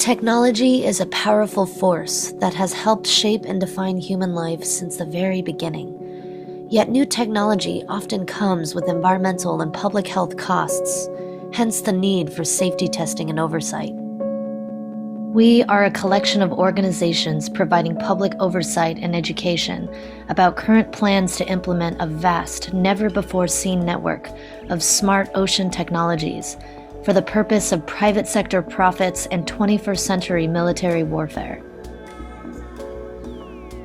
Technology is a powerful force that has helped shape and define human life since the very beginning. Yet new technology often comes with environmental and public health costs, hence the need for safety testing and oversight. We are a collection of organizations providing public oversight and education about current plans to implement a vast, never-before-seen network of smart ocean technologies for the purpose of private sector profits and 21st century military warfare.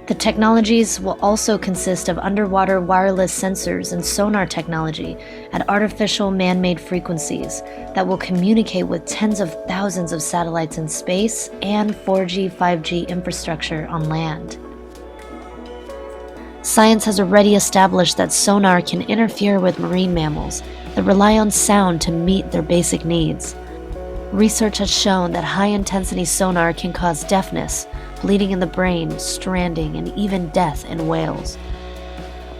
The technologies will also consist of underwater wireless sensors and sonar technology at artificial man-made frequencies that will communicate with tens of thousands of satellites in space and 4G, 5G infrastructure on land. Science has already established that sonar can interfere with marine mammals that rely on sound to meet their basic needs. Research has shown that high-intensity sonar can cause deafness, bleeding in the brain, stranding, and even death in whales.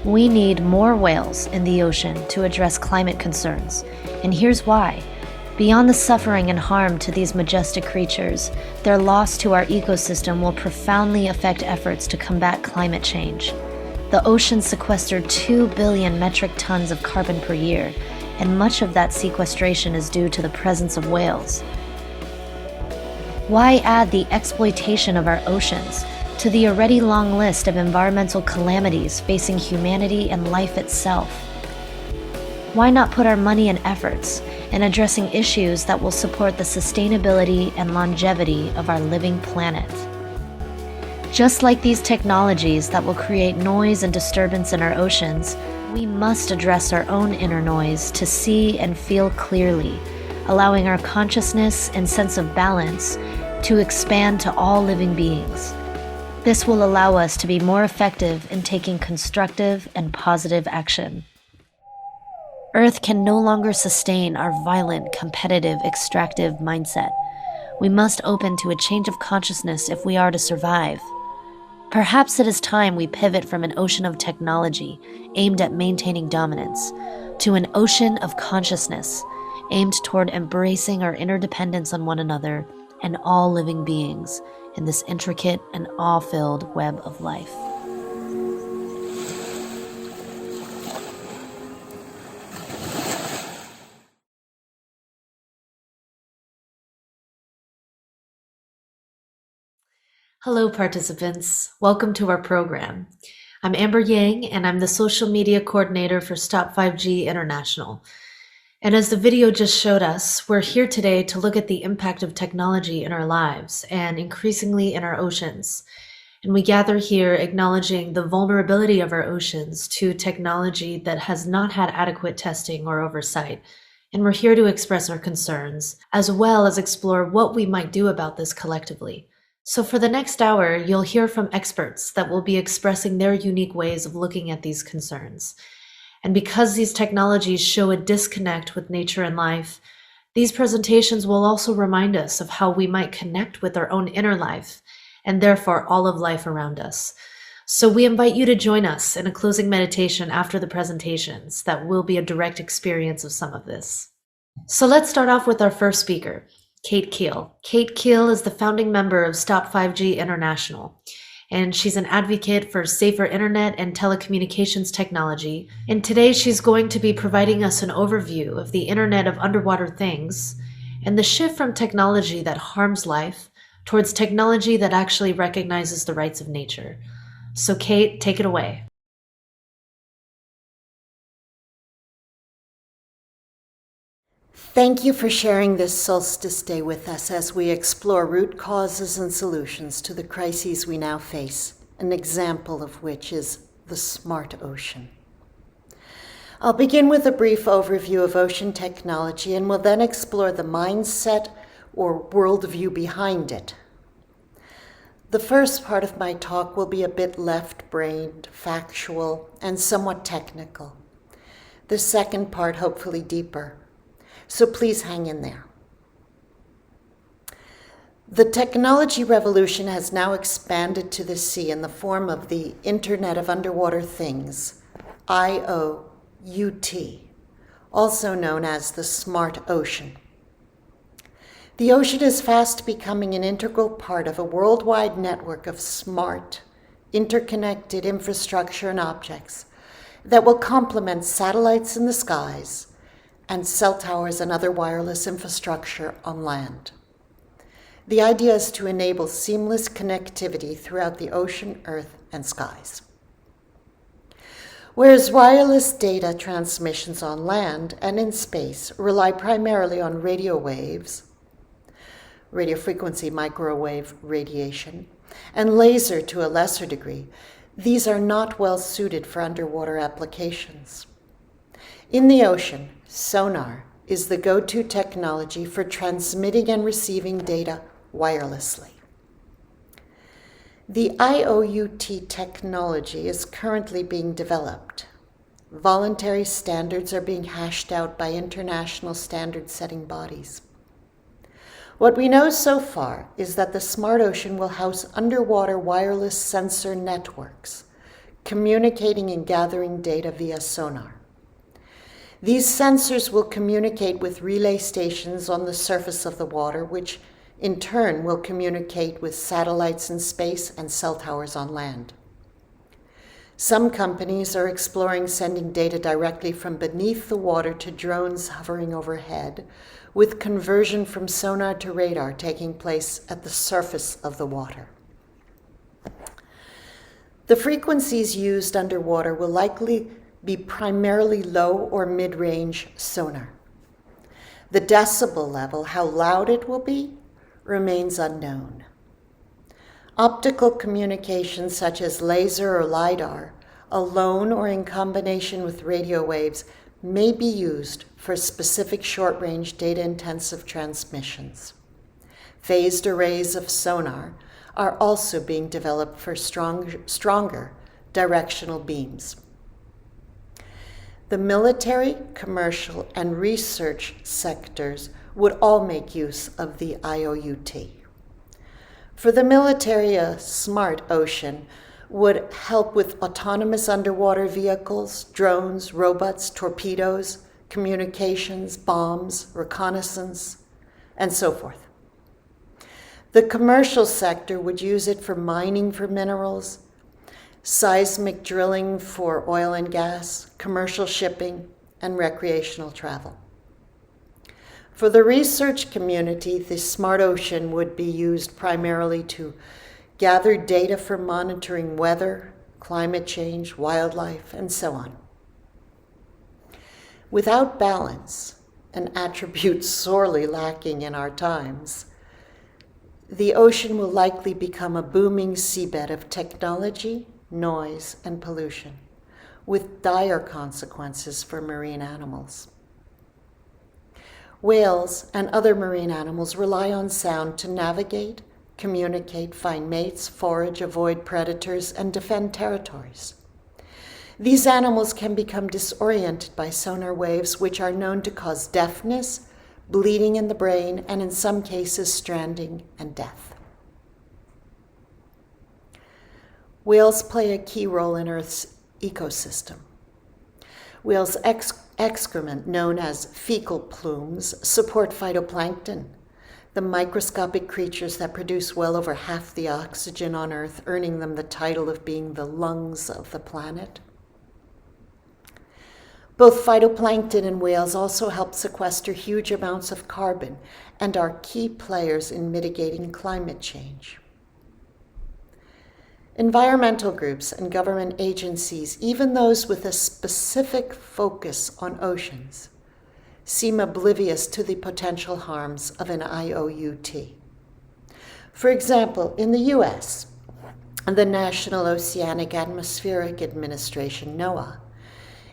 We need more whales in the ocean to address climate concerns, and here's why. Beyond the suffering and harm to these majestic creatures, their loss to our ecosystem will profoundly affect efforts to combat climate change. The oceans sequester 2 billion metric tons of carbon per year, and much of that sequestration is due to the presence of whales. Why add the exploitation of our oceans to the already long list of environmental calamities facing humanity and life itself? Why not put our money and efforts in addressing issues that will support the sustainability and longevity of our living planet? Just like these technologies that will create noise and disturbance in our oceans, we must address our own inner noise to see and feel clearly, allowing our consciousness and sense of balance to expand to all living beings. This will allow us to be more effective in taking constructive and positive action. Earth can no longer sustain our violent, competitive, extractive mindset. We must open to a change of consciousness if we are to survive. Perhaps it is time we pivot from an ocean of technology aimed at maintaining dominance to an ocean of consciousness aimed toward embracing our interdependence on one another and all living beings in this intricate and awe-filled web of life. Hello participants, welcome to our program. I'm Amber Yang and I'm the social media coordinator for Stop 5G International. And as the video just showed us, we're here today to look at the impact of technology in our lives and increasingly in our oceans. And we gather here acknowledging the vulnerability of our oceans to technology that has not had adequate testing or oversight. And we're here to express our concerns, as well as explore what we might do about this collectively. So for the next hour, you'll hear from experts that will be expressing their unique ways of looking at these concerns. And because these technologies show a disconnect with nature and life, these presentations will also remind us of how we might connect with our own inner life, and therefore all of life around us. So we invite you to join us in a closing meditation after the presentations that will be a direct experience of some of this. So let's start off with our first speaker, Kate Keel. Kate Keel is the founding member of Stop 5G International, and she's an advocate for safer internet and telecommunications technology. And today she's going to be providing us an overview of the Internet of Underwater Things and the shift from technology that harms life towards technology that actually recognizes the rights of nature. So Kate, take it away. Thank you for sharing this Solstice Day with us as we explore root causes and solutions to the crises we now face, an example of which is the smart ocean. I'll begin with a brief overview of ocean technology and will then explore the mindset or worldview behind it. The first part of my talk will be a bit left-brained, factual, and somewhat technical. The second part, hopefully deeper. So please hang in there. The technology revolution has now expanded to the sea in the form of the Internet of Underwater Things, IOUT, also known as the smart ocean. The ocean is fast becoming an integral part of a worldwide network of smart, interconnected infrastructure and objects that will complement satellites in the skies and cell towers and other wireless infrastructure on land. The idea is to enable seamless connectivity throughout the ocean, earth, and skies. Whereas wireless data transmissions on land and in space rely primarily on radio waves, radio frequency microwave radiation, and laser to a lesser degree, these are not well suited for underwater applications. In the ocean, sonar is the go-to technology for transmitting and receiving data wirelessly. The IOUT technology is currently being developed. Voluntary standards are being hashed out by international standard-setting bodies. What we know so far is that the smart ocean will house underwater wireless sensor networks, communicating and gathering data via sonar. These sensors will communicate with relay stations on the surface of the water, which in turn will communicate with satellites in space and cell towers on land. Some companies are exploring sending data directly from beneath the water to drones hovering overhead, with conversion from sonar to radar taking place at the surface of the water. The frequencies used underwater will likely be primarily low or mid-range sonar. The decibel level, how loud it will be, remains unknown. Optical communications such as laser or LiDAR, alone or in combination with radio waves, may be used for specific short-range data-intensive transmissions. Phased arrays of sonar are also being developed for stronger directional beams. The military, commercial, and research sectors would all make use of the IOUT. For the military, a smart ocean would help with autonomous underwater vehicles, drones, robots, torpedoes, communications, bombs, reconnaissance, and so forth. The commercial sector would use it for mining for minerals, seismic drilling for oil and gas, commercial shipping, and recreational travel. For the research community, the smart ocean would be used primarily to gather data for monitoring weather, climate change, wildlife, and so on. Without balance, an attribute sorely lacking in our times, the ocean will likely become a booming seabed of technology, noise, and pollution, with dire consequences for marine animals. Whales and other marine animals rely on sound to navigate, communicate, find mates, forage, avoid predators, and defend territories. These animals can become disoriented by sonar waves, which are known to cause deafness, bleeding in the brain, and in some cases, stranding and death. Whales play a key role in Earth's ecosystem. Whales' excrement, known as fecal plumes, support phytoplankton, the microscopic creatures that produce well over half the oxygen on Earth, earning them the title of being the lungs of the planet. Both phytoplankton and whales also help sequester huge amounts of carbon and are key players in mitigating climate change. Environmental groups and government agencies, even those with a specific focus on oceans, seem oblivious to the potential harms of an IOUT. For example, in the US, the National Oceanic Atmospheric Administration, NOAA,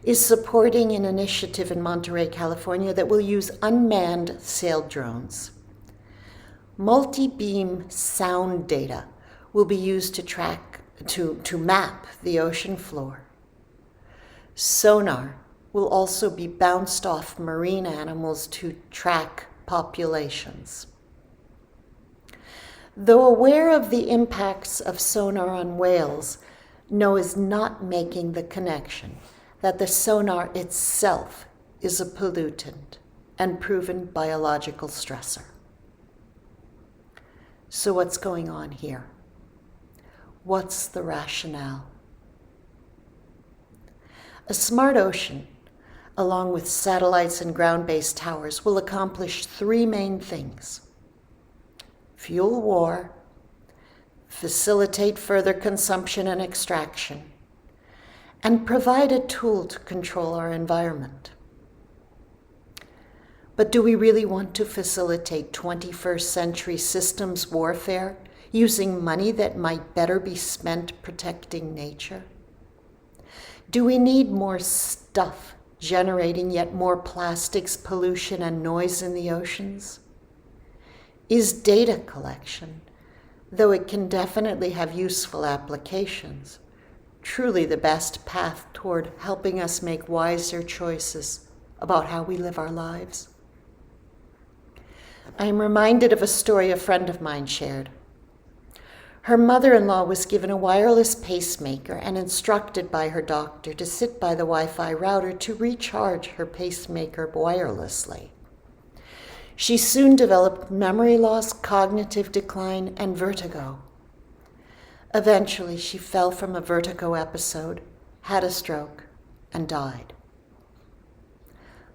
is supporting an initiative in Monterey, California that will use unmanned sail drones. Multi-beam sound data will be used to map the ocean floor. Sonar will also be bounced off marine animals to track populations. Though aware of the impacts of sonar on whales, NOAA is not making the connection that the sonar itself is a pollutant and proven biological stressor. So what's going on here? What's the rationale? A smart ocean, along with satellites and ground-based towers, will accomplish three main things: fuel war, facilitate further consumption and extraction, and provide a tool to control our environment. But do we really want to facilitate 21st century systems warfare using money that might better be spent protecting nature? Do we need more stuff generating yet more plastics, pollution, and noise in the oceans? Is data collection, though it can definitely have useful applications, truly the best path toward helping us make wiser choices about how we live our lives? I am reminded of a story a friend of mine shared. Her mother-in-law was given a wireless pacemaker and instructed by her doctor to sit by the Wi-Fi router to recharge her pacemaker wirelessly. She soon developed memory loss, cognitive decline, and vertigo. Eventually, she fell from a vertigo episode, had a stroke, and died.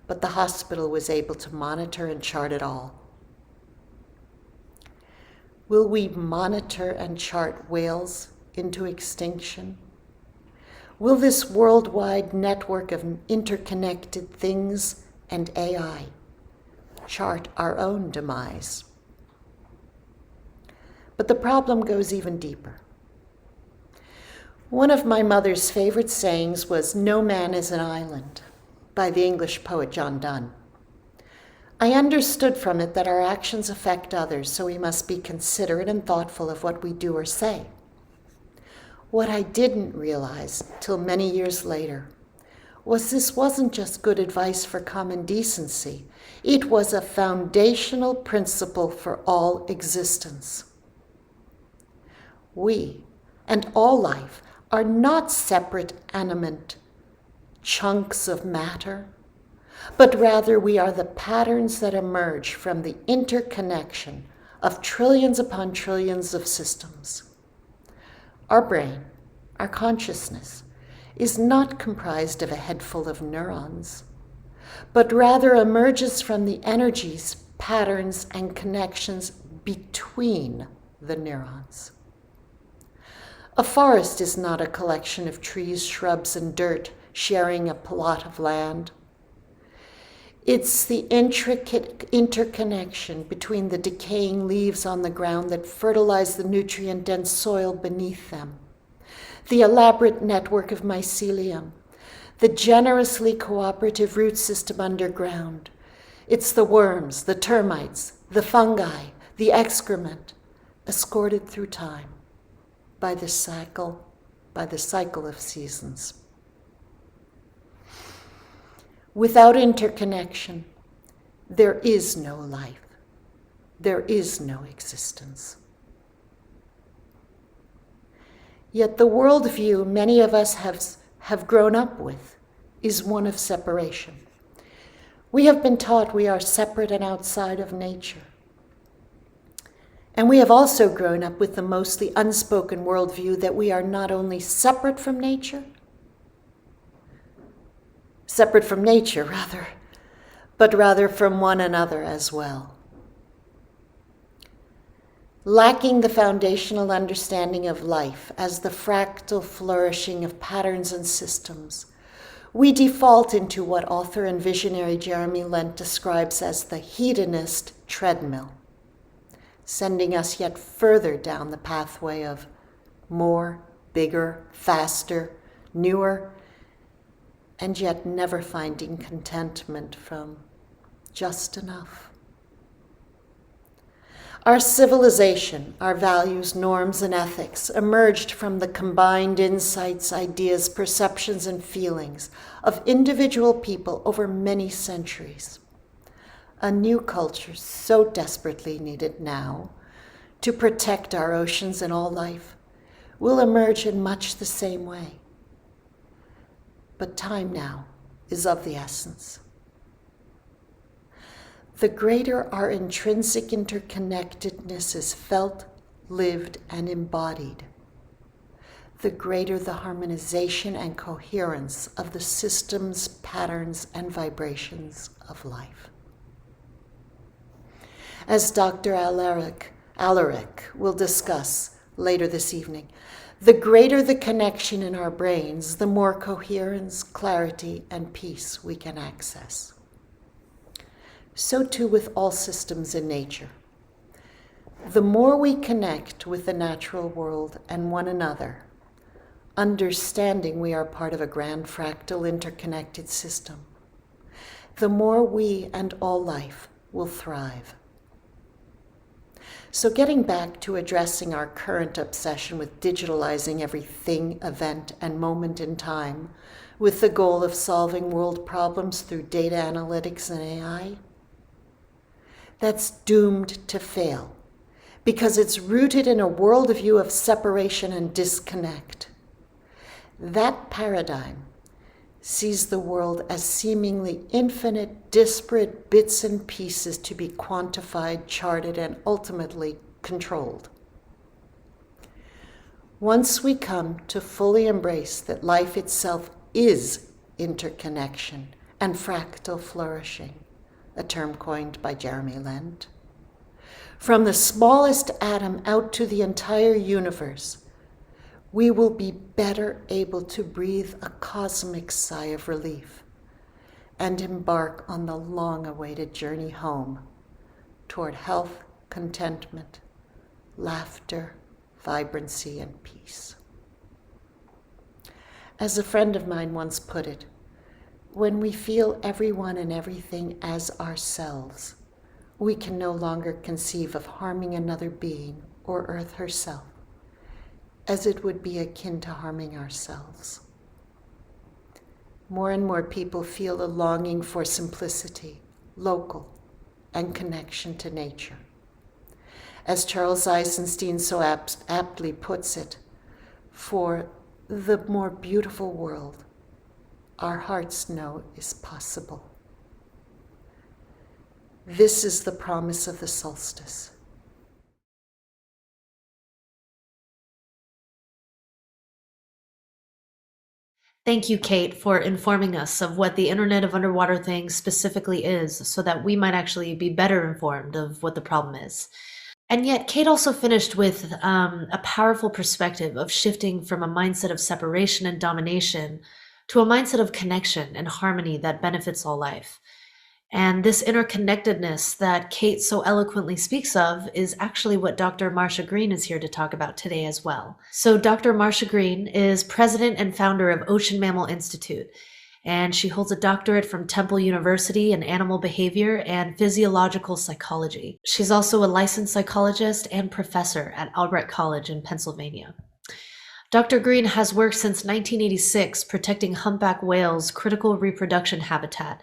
But the hospital was able to monitor and chart it all. Will we monitor and chart whales into extinction? Will this worldwide network of interconnected things and AI chart our own demise? But the problem goes even deeper. One of my mother's favorite sayings was, "No man is an island," by the English poet John Donne. I understood from it that our actions affect others, so we must be considerate and thoughtful of what we do or say. What I didn't realize till many years later was this wasn't just good advice for common decency. It was a foundational principle for all existence. We and all life are not separate animate chunks of matter, but rather we are the patterns that emerge from the interconnection of trillions upon trillions of systems. Our brain, our consciousness, is not comprised of a head full of neurons, but rather emerges from the energies, patterns, and connections between the neurons. A forest is not a collection of trees, shrubs, and dirt sharing a plot of land. It's the intricate interconnection between the decaying leaves on the ground that fertilize the nutrient-dense soil beneath them, the elaborate network of mycelium, the generously cooperative root system underground. It's the worms, the termites, the fungi, the excrement, escorted through time by the cycle of seasons. Without interconnection, there is no life. There is no existence. Yet the worldview many of us have grown up with is one of separation. We have been taught we are separate and outside of nature. And we have also grown up with the mostly unspoken worldview that we are not only separate from nature, but rather from one another as well. Lacking the foundational understanding of life as the fractal flourishing of patterns and systems, we default into what author and visionary Jeremy Lent describes as the hedonist treadmill, sending us yet further down the pathway of more, bigger, faster, newer, and yet never finding contentment from just enough. Our civilization, our values, norms, and ethics emerged from the combined insights, ideas, perceptions, and feelings of individual people over many centuries. A new culture so desperately needed now to protect our oceans and all life will emerge in much the same way. But time now is of the essence. The greater our intrinsic interconnectedness is felt, lived, and embodied, the greater the harmonization and coherence of the systems, patterns, and vibrations of life. As Dr. Alaric will discuss later this evening, the greater the connection in our brains, the more coherence, clarity, and peace we can access. So too with all systems in nature. The more we connect with the natural world and one another, understanding we are part of a grand fractal interconnected system, the more we and all life will thrive. So getting back to addressing our current obsession with digitalizing every thing, event, and moment in time, with the goal of solving world problems through data analytics and AI, that's doomed to fail because it's rooted in a worldview of separation and disconnect. That paradigm sees the world as seemingly infinite, disparate bits and pieces to be quantified, charted, and ultimately controlled. Once we come to fully embrace that life itself is interconnection and fractal flourishing, a term coined by Jeremy Lent, from the smallest atom out to the entire universe, we will be better able to breathe a cosmic sigh of relief and embark on the long-awaited journey home toward health, contentment, laughter, vibrancy, and peace. As a friend of mine once put it, when we feel everyone and everything as ourselves, we can no longer conceive of harming another being or Earth herself, as it would be akin to harming ourselves. More and more people feel a longing for simplicity, local, and connection to nature. As Charles Eisenstein so aptly puts it, for the more beautiful world our hearts know is possible. This is the promise of the solstice. Thank you, Kate, for informing us of what the Internet of Underwater Things specifically is so that we might actually be better informed of what the problem is. And yet, Kate also finished with a powerful perspective of shifting from a mindset of separation and domination to a mindset of connection and harmony that benefits all life. And this interconnectedness that Kate so eloquently speaks of is actually what Dr. Marcia Green is here to talk about today as well. So Dr. Marcia Green is president and founder of Ocean Mammal Institute, and she holds a doctorate from Temple University in animal behavior and physiological psychology. She's also a licensed psychologist and professor at Albrecht College in Pennsylvania. Dr. Green has worked since 1986 protecting humpback whales' critical reproduction habitat,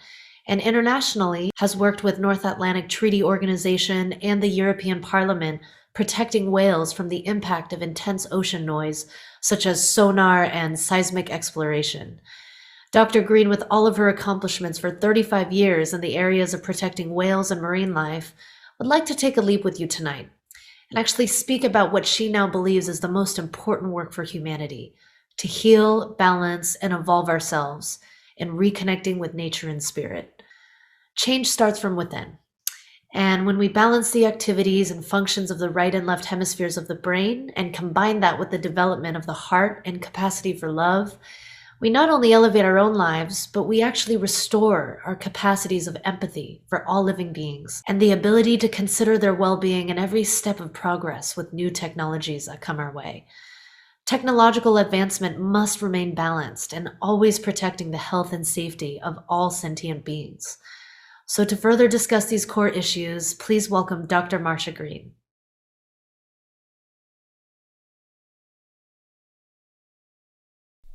and internationally has worked with North Atlantic Treaty Organization and the European Parliament protecting whales from the impact of intense ocean noise, such as sonar and seismic exploration. Dr. Green, with all of her accomplishments for 35 years in the areas of protecting whales and marine life, would like to take a leap with you tonight and actually speak about what she now believes is the most important work for humanity, to heal, balance, and evolve ourselves in reconnecting with nature and spirit. Change starts from within. And when we balance the activities and functions of the right and left hemispheres of the brain and combine that with the development of the heart and capacity for love, we not only elevate our own lives, but we actually restore our capacities of empathy for all living beings and the ability to consider their well-being in every step of progress with new technologies that come our way. Technological advancement must remain balanced and always protecting the health and safety of all sentient beings. So to further discuss these core issues, please welcome Dr. Marcia Green.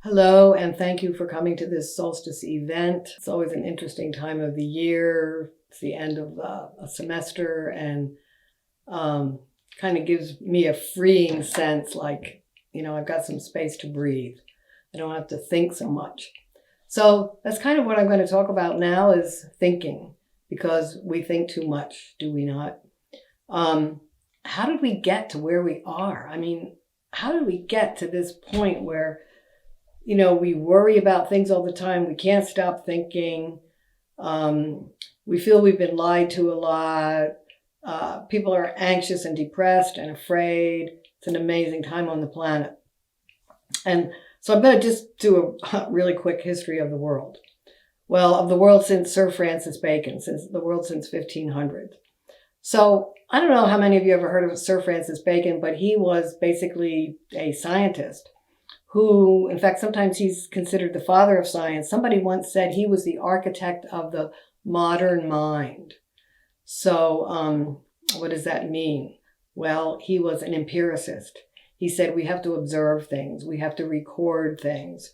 Hello, and thank you for coming to this solstice event. It's always an interesting time of the year. It's the end of a semester and kind of gives me a freeing sense, like, I've got some space to breathe. I don't have to think so much. So that's kind of what I'm going to talk about now is thinking, because we think too much, do we not? how did we get to where we are? I mean, how did we get to this point where, we worry about things all the time. We can't stop thinking. We feel we've been lied to a lot. People are anxious and depressed and afraid. It's an amazing time on the planet. And so I'm going to just do a really quick history of the world. Well, of the world since Sir Francis Bacon, since the world since 1500. So I don't know how many of you ever heard of Sir Francis Bacon, but he was basically a scientist who, in fact, sometimes he's considered the father of science. Somebody once said he was the architect of the modern mind. So what does that mean? Well, he was an empiricist. He said we have to observe things. We have to record things.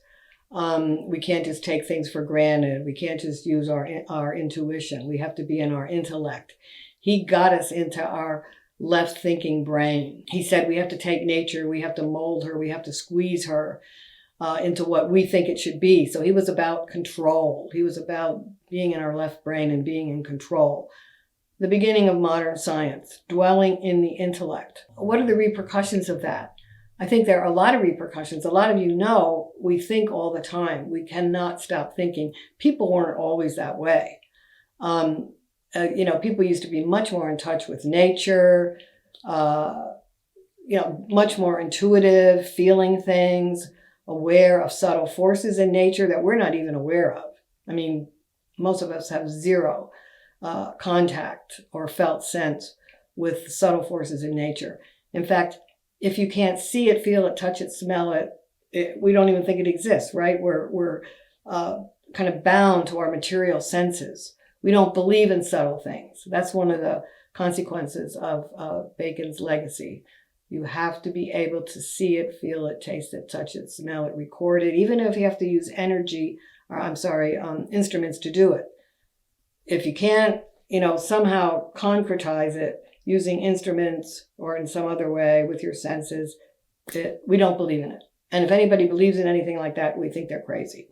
We can't just take things for granted. We can't just use our intuition. We have to be in our intellect. He got us into our left-thinking brain. He said we have to take nature, we have to mold her, we have to squeeze her into what we think it should be. So he was about control. He was about being in our left brain and being in control. The beginning of modern science, dwelling in the intellect. What are the repercussions of that? I think there are a lot of repercussions. A lot of you know we think all the time. We cannot stop thinking. People weren't always that way. People used to be much more in touch with nature, much more intuitive, feeling things, aware of subtle forces in nature that we're not even aware of. I mean, most of us have zero contact or felt sense with subtle forces in nature. In fact, if you can't see it, feel it, touch it, smell it, we don't even think it exists, right? We're kind of bound to our material senses. We don't believe in subtle things. That's one of the consequences of Bacon's legacy. You have to be able to see it, feel it, taste it, touch it, smell it, record it, even if you have to use instruments to do it. If you can't, somehow concretize it using instruments or in some other way with your senses, we don't believe in it. And if anybody believes in anything like that, we think they're crazy.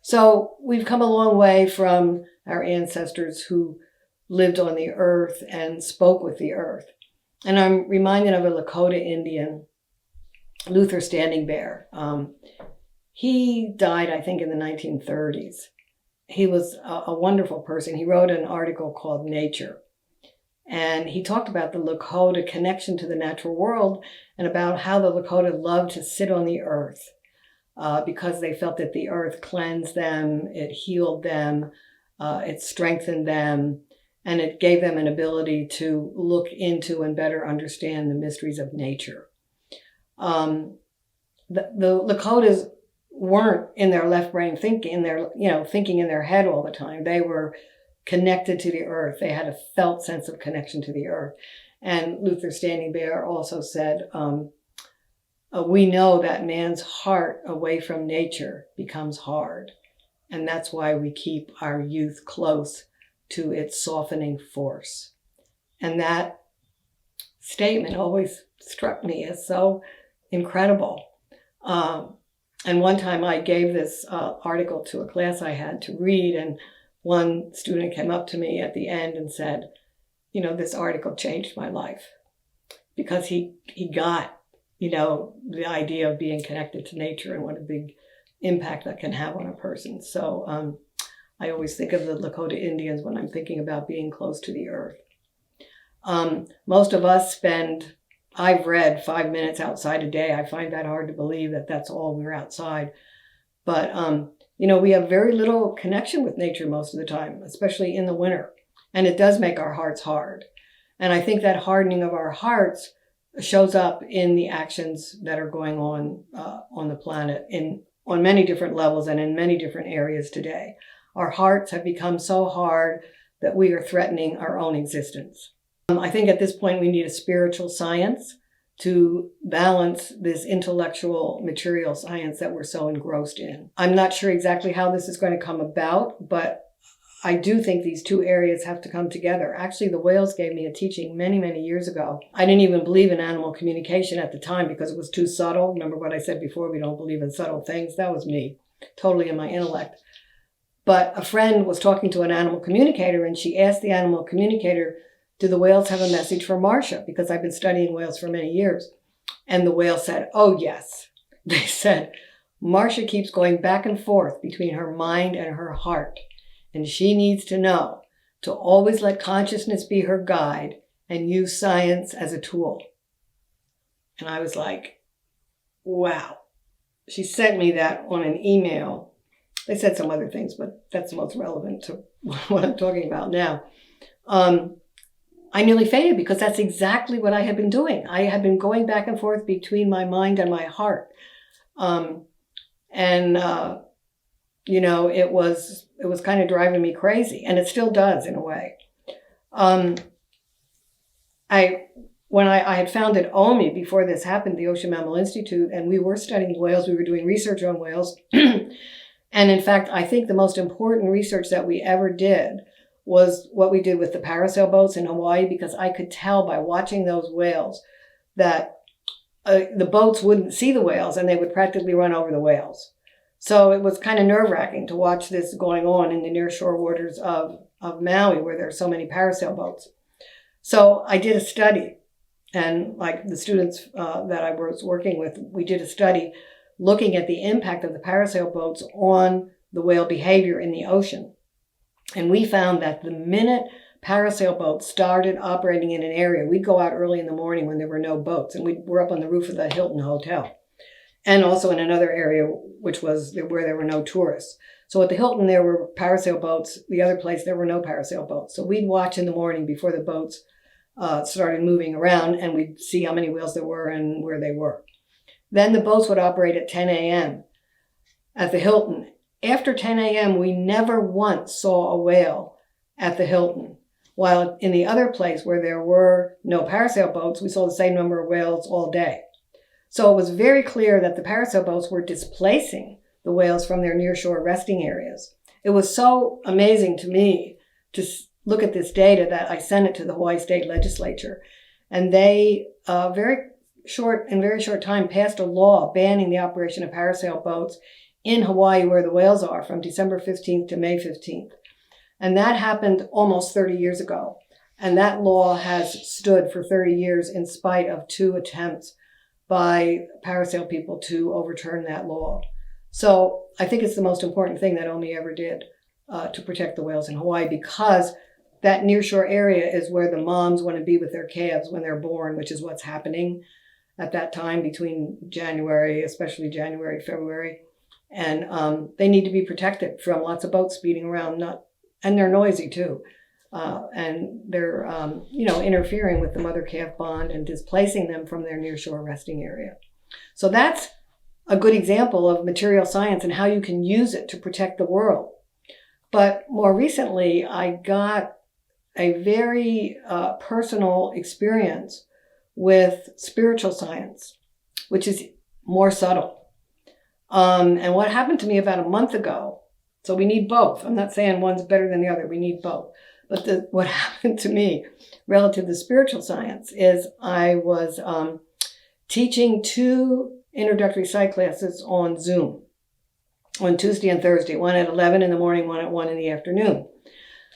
So we've come a long way from our ancestors who lived on the earth and spoke with the earth. And I'm reminded of a Lakota Indian, Luther Standing Bear. He died, I think, in the 1930s. He was a wonderful person. He wrote an article called Nature. And he talked about the Lakota connection to the natural world and about how the Lakota loved to sit on the earth because they felt that the earth cleansed them, it healed them, it strengthened them, and it gave them an ability to look into and better understand the mysteries of nature. The Lakotas weren't in their left brain thinking in their head all the time. They were connected to the earth. They had a felt sense of connection to the earth. And Luther Standing Bear also said, we know that man's heart away from nature becomes hard. And that's why we keep our youth close to its softening force. And that statement always struck me as so incredible. And one time I gave this article to a class I had to read, and one student came up to me at the end and said, this article changed my life, because he got, the idea of being connected to nature and what a big impact that can have on a person. So I always think of the Lakota Indians when I'm thinking about being close to the earth. Most of us I've read 5 minutes outside a day. I find that hard to believe that that's all we're outside. But, we have very little connection with nature most of the time, especially in the winter. And it does make our hearts hard. And I think that hardening of our hearts shows up in the actions that are going on the planet on many different levels and in many different areas today. Our hearts have become so hard that we are threatening our own existence. I think at this point we need a spiritual science to balance this intellectual material science that we're so engrossed in. I'm not sure exactly how this is going to come about, but I do think these two areas have to come together. Actually, the whales gave me a teaching many, many years ago. I didn't even believe in animal communication at the time because it was too subtle. Remember what I said before, we don't believe in subtle things? That was me, totally in my intellect. But a friend was talking to an animal communicator, and she asked the animal communicator do the whales have a message for Marcia? Because I've been studying whales for many years. And the whale said, oh, yes. They said, Marcia keeps going back and forth between her mind and her heart. And she needs to know to always let consciousness be her guide and use science as a tool. And I was like, wow. She sent me that on an email. They said some other things, but that's the most relevant to what I'm talking about now. I nearly fainted because that's exactly what I had been doing. I had been going back and forth between my mind and my heart. It was kind of driving me crazy, and it still does in a way. When I had founded OMI before this happened, the Ocean Mammal Institute, and we were studying whales, we were doing research on whales. And in fact, I think the most important research that we ever did was what we did with the Parasail boats in Hawaii, because I could tell by watching those whales that the boats wouldn't see the whales and they would practically run over the whales. So it was kind of nerve-wracking to watch this going on in the nearshore waters of Maui, where there are so many parasail boats. So I did a study, and like the students that I was working with, we did a study looking at the impact of the parasail boats on the whale behavior in the ocean. And we found that the minute parasail boats started operating in an area, we'd go out early in the morning when there were no boats, and we were up on the roof of the Hilton Hotel, and also in another area which was where there were no tourists. So at the Hilton, there were parasail boats. The other place, there were no parasail boats. So we'd watch in the morning before the boats started moving around, and we'd see how many whales there were and where they were. Then the boats would operate at 10 a.m. at the Hilton. After 10 a.m., we never once saw a whale at the Hilton. While in the other place where there were no parasail boats, we saw the same number of whales all day. So it was very clear that the parasail boats were displacing the whales from their nearshore resting areas. It was so amazing to me to look at this data that I sent it to the Hawaii State Legislature. And they, very short time, passed a law banning the operation of parasail boats in Hawaii, where the whales are, from December 15th to May 15th. And that happened almost 30 years ago. And that law has stood for 30 years in spite of 2 attempts by parasail people to overturn that law. So I think it's the most important thing that OMI ever did to protect the whales in Hawaii, because that nearshore area is where the moms want to be with their calves when they're born, which is what's happening at that time between January, especially January, February. And they need to be protected from lots of boats speeding around, and they're noisy too. And they're, interfering with the mother-calf bond and displacing them from their nearshore resting area. So that's a good example of material science and how you can use it to protect the world. But more recently, I got a very personal experience with spiritual science, which is more subtle. And what happened to me about a month ago, so we need both. I'm not saying one's better than the other. We need both. But what happened to me relative to spiritual science is I was teaching 2 introductory psych classes on Zoom on Tuesday and Thursday, one at 11 in the morning, one at 1 in the afternoon.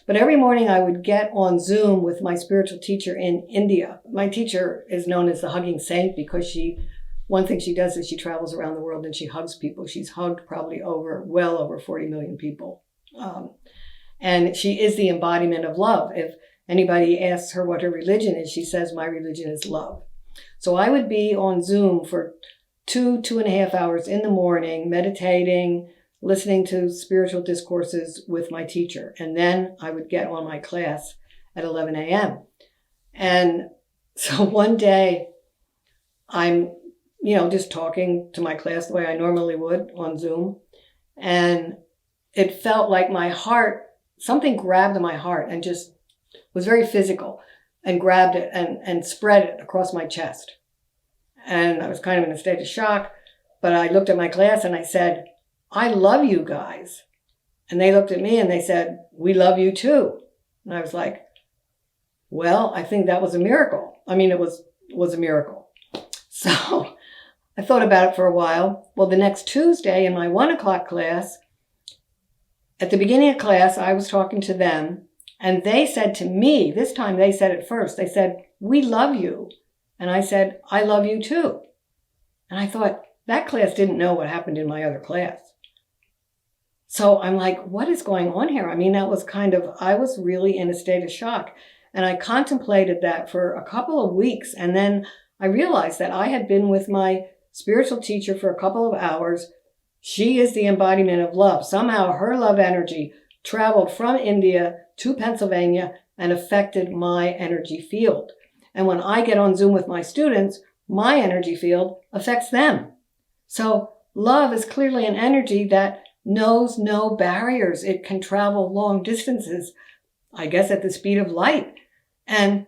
But every morning I would get on Zoom with my spiritual teacher in India. My teacher is known as the Hugging Saint because one thing she does is she travels around the world and she hugs people. She's hugged probably well over 40 million people. And she is the embodiment of love. If anybody asks her what her religion is, she says, my religion is love. So I would be on Zoom for 2.5 hours in the morning, meditating, listening to spiritual discourses with my teacher. And then I would get on my class at 11 a.m. And so one day I'm, just talking to my class the way I normally would on Zoom. And it felt like my heart, something grabbed my heart and just was very physical and grabbed it and spread it across my chest. And I was kind of in a state of shock, but I looked at my class and I said, I love you guys. And they looked at me and they said, we love you too. And I was like, well, I think that was a miracle. I mean, it was a miracle. So I thought about it for a while. Well, the next Tuesday in my 1 o'clock class, at the beginning of class, I was talking to them And they said to me, this time they said it first, they said, "We love you." And I said, "I love you too." And I thought, that class didn't know what happened in my other class. So I'm like, what is going on here? I mean, that was I was really in a state of shock. And I contemplated that for a couple of weeks. And then I realized that I had been with my spiritual teacher for a couple of hours. She is the embodiment of love. Somehow her love energy traveled from India to Pennsylvania and affected my energy field. And when I get on Zoom with my students, my energy field affects them. So love is clearly an energy that knows no barriers. It can travel long distances, I guess, at the speed of light. And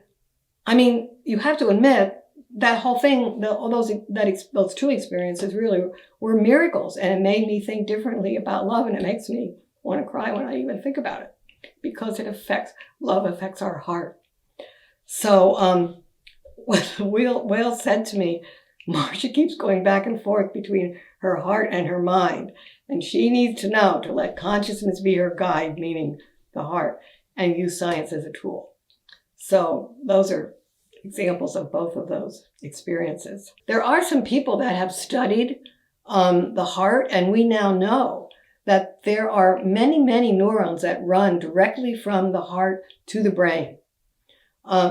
I mean, you have to admit that whole thing, all those two experiences really were miracles. And it made me think differently about love. And it makes me want to cry when I even think about it, because love affects our heart. So Whales said to me, Marcia keeps going back and forth between her heart and her mind. And she needs to know to let consciousness be her guide, meaning the heart, and use science as a tool. So those are examples of both of those experiences. There are some people that have studied the heart, and we now know that there are many, many neurons that run directly from the heart to the brain.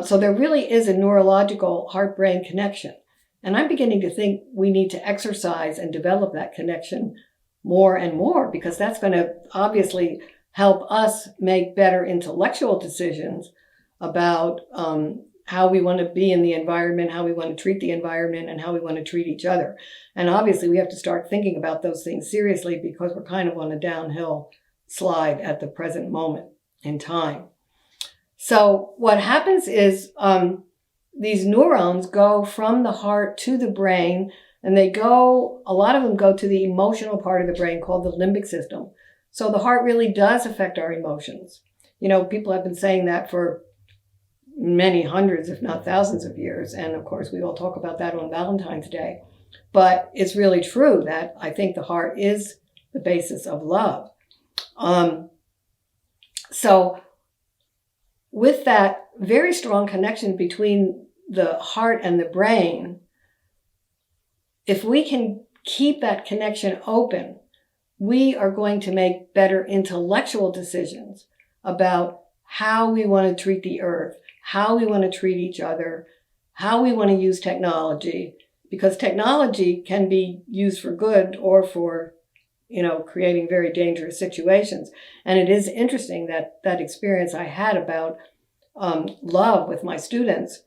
So there really is a neurological heart-brain connection. And I'm beginning to think we need to exercise and develop that connection more and more, because that's going to obviously help us make better intellectual decisions about how we want to be in the environment, how we want to treat the environment, and how we want to treat each other. And obviously we have to start thinking about those things seriously, because we're kind of on a downhill slide at the present moment in time. So what happens is these neurons go from the heart to the brain, and a lot of them go to the emotional part of the brain called the limbic system. So the heart really does affect our emotions. You know, people have been saying that for many hundreds, if not thousands of years. And of course, we all talk about that on Valentine's Day. But it's really true that I think the heart is the basis of love. So with that very strong connection between the heart and the brain, if we can keep that connection open, we are going to make better intellectual decisions about how we want to treat the earth, how we want to treat each other, how we want to use technology, because technology can be used for good or for, creating very dangerous situations. And it is interesting that experience I had about love with my students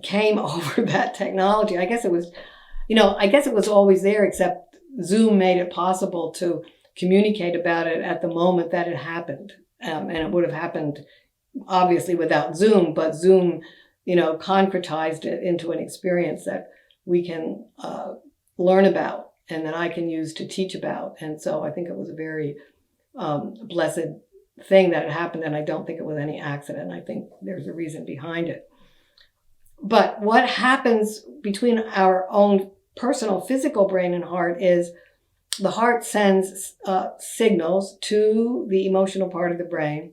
came over that technology. I guess it was always there, except Zoom made it possible to communicate about it at the moment that it happened. And it would have happened obviously without Zoom, but Zoom, concretized it into an experience that we can learn about and that I can use to teach about. And so I think it was a very blessed thing that had happened, and I don't think it was any accident. I think there's a reason behind it. But what happens between our own personal physical brain and heart is the heart sends signals to the emotional part of the brain,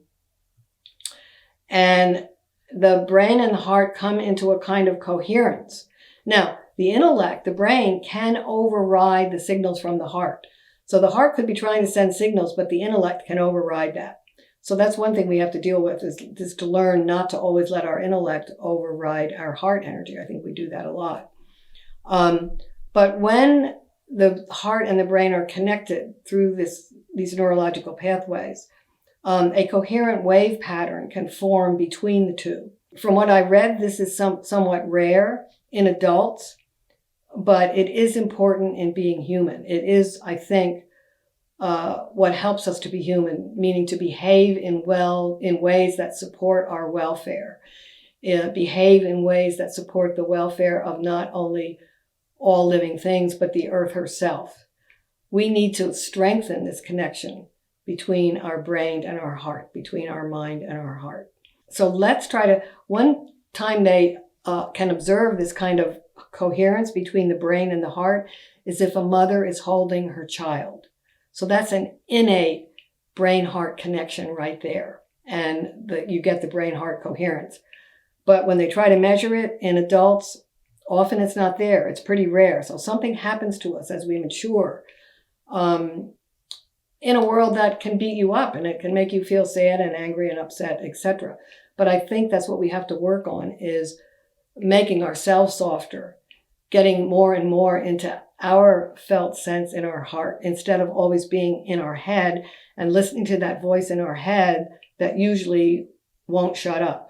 and the brain and the heart come into a kind of coherence. Now, the intellect, the brain, can override the signals from the heart. So the heart could be trying to send signals, but the intellect can override that. So that's one thing we have to deal with, is to learn not to always let our intellect override our heart energy. I think we do that a lot. But when the heart and the brain are connected through these neurological pathways, a coherent wave pattern can form between the two. From what I read, this is somewhat rare in adults, but it is important in being human. It is, I think, what helps us to be human, meaning to behave in ways that support our welfare, behave in ways that support the welfare of not only all living things, but the earth herself. We need to strengthen this connection between our brain and our heart, between our mind and our heart. So let's try to, one time they can observe this kind of coherence between the brain and the heart is if a mother is holding her child. So that's an innate brain-heart connection right there. and you get the brain-heart coherence. But when they try to measure it in adults, often it's not there. It's pretty rare. So something happens to us as we mature in a world that can beat you up, and it can make you feel sad and angry and upset, etc. But I think that's what we have to work on, is making ourselves softer, getting more and more into our felt sense in our heart, instead of always being in our head and listening to that voice in our head that usually won't shut up.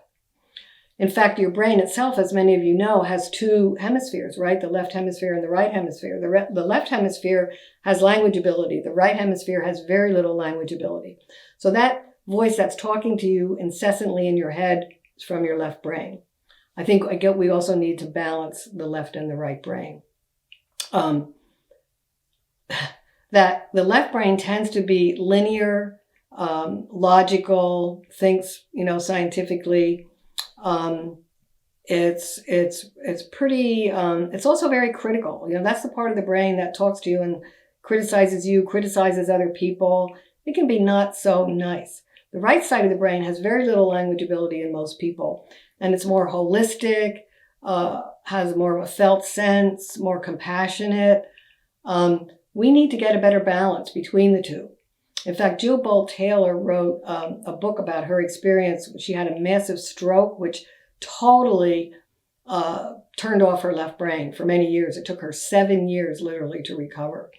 In fact, your brain itself, as many of you know, has two hemispheres, right? The left hemisphere and the right hemisphere. The left hemisphere has language ability. The right hemisphere has very little language ability. So that voice that's talking to you incessantly in your head is from your left brain. I think we also need to balance the left and the right brain. That the left brain tends to be linear, logical, thinks, scientifically. It's pretty, it's also very critical. That's the part of the brain that talks to you and criticizes other people. It can be not so nice. The right side of the brain has very little language ability in most people, and it's more holistic, has more of a felt sense, more compassionate. We need to get a better balance between the two. In fact, Jill Bolt Taylor wrote a book about her experience. She had a massive stroke, which totally turned off her left brain for many years. It took her 7 years, literally, to recover.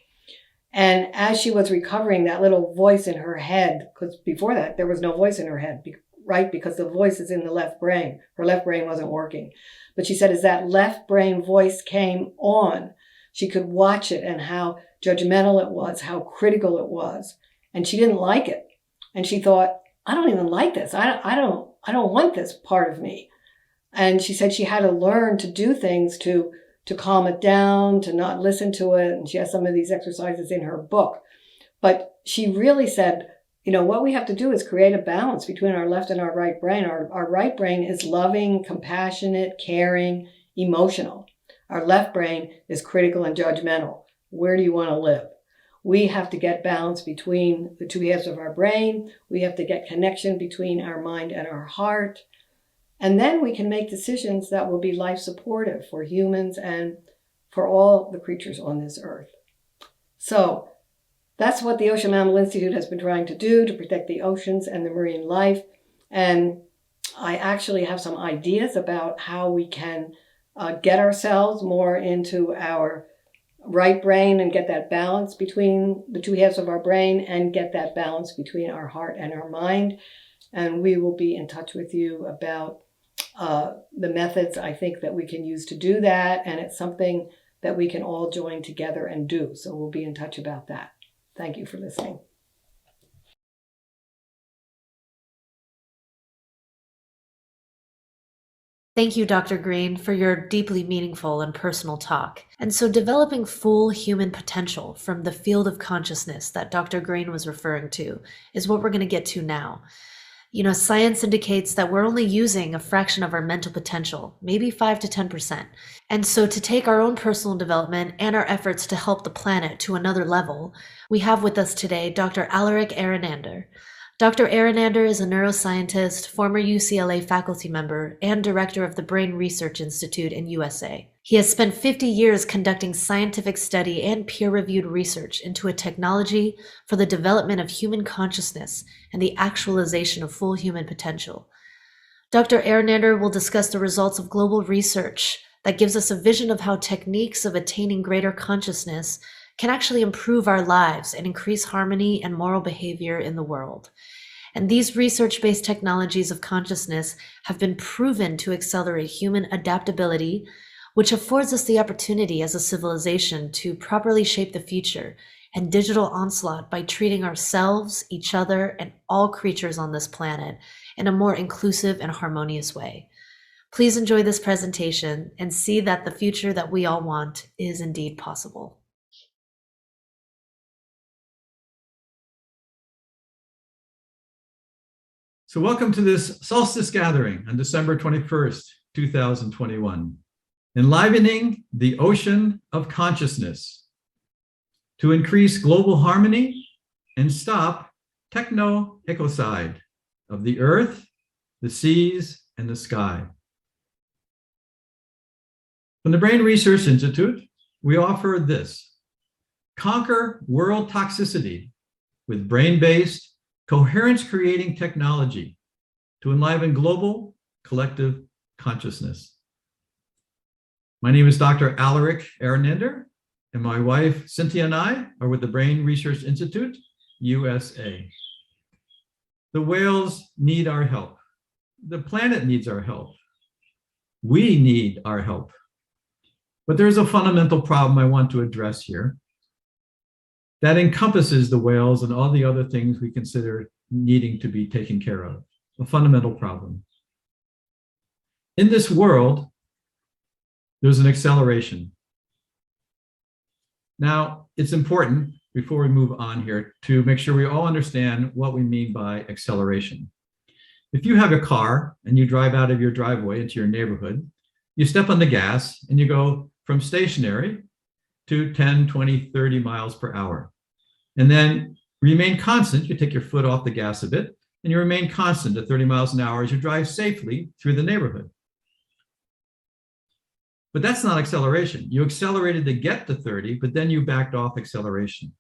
And as she was recovering, that little voice in her head, because before that, there was no voice in her head, right? Because the voice is in the left brain. Her left brain wasn't working. But she said as that left brain voice came on, she could watch it and how judgmental it was, how critical it was. And she didn't like it. And she thought, I don't even like this. I don't want this part of me. And she said she had to learn to do things to calm it down, to not listen to it. And she has some of these exercises in her book. But she really said, what we have to do is create a balance between our left and our right brain. Our right brain is loving, compassionate, caring, emotional. Our left brain is critical and judgmental. Where do you want to live? We have to get balance between the two halves of our brain. We have to get connection between our mind and our heart. And then we can make decisions that will be life supportive for humans and for all the creatures on this earth. So that's what the Ocean Mammal Institute has been trying to do to protect the oceans and the marine life. And I actually have some ideas about how we can get ourselves more into our right brain and get that balance between the two halves of our brain and get that balance between our heart and our mind. And we will be in touch with you about the methods I think that we can use to do that. And it's something that we can all join together and do. So we'll be in touch about that. Thank you for listening. Thank you, Dr. Green, for your deeply meaningful and personal talk. And so developing full human potential from the field of consciousness that Dr. Green was referring to is what we're going to get to now. Science indicates that we're only using a fraction of our mental potential, maybe 5 to 10%. And so to take our own personal development and our efforts to help the planet to another level, we have with us today Dr. Alaric Aranander. Dr. Aranander is a neuroscientist, former UCLA faculty member, and director of the Brain Research Institute in USA. He has spent 50 years conducting scientific study and peer-reviewed research into a technology for the development of human consciousness and the actualization of full human potential. Dr. Aranander will discuss the results of global research that gives us a vision of how techniques of attaining greater consciousness can actually improve our lives and increase harmony and moral behavior in the world. And these research-based technologies of consciousness have been proven to accelerate human adaptability, which affords us the opportunity as a civilization to properly shape the future and digital onslaught by treating ourselves, each other, and all creatures on this planet in a more inclusive and harmonious way. Please enjoy this presentation and see that the future that we all want is indeed possible. So welcome to this Solstice gathering on December 21st, 2021, enlivening the ocean of consciousness to increase global harmony and stop techno-ecocide, of the earth, the seas, and the sky. From the Brain Research Institute, we offer this: conquer world toxicity with brain-based, coherence-creating technology to enliven global collective consciousness. My name is Dr. Alaric Arenander, and my wife, Cynthia, and I are with the Brain Research Institute, USA. The whales need our help. The planet needs our help. We need our help. But there's a fundamental problem I want to address here that encompasses the whales and all the other things we consider needing to be taken care of. A fundamental problem. In this world, there's an acceleration. Now, it's important, before we move on here, to make sure we all understand what we mean by acceleration. If you have a car and you drive out of your driveway into your neighborhood, you step on the gas and you go from stationary to 10, 20, 30 miles per hour. And then remain constant. You take your foot off the gas a bit and you remain constant at 30 miles an hour as you drive safely through the neighborhood. But that's not acceleration. You accelerated to get to 30, but then you backed off acceleration.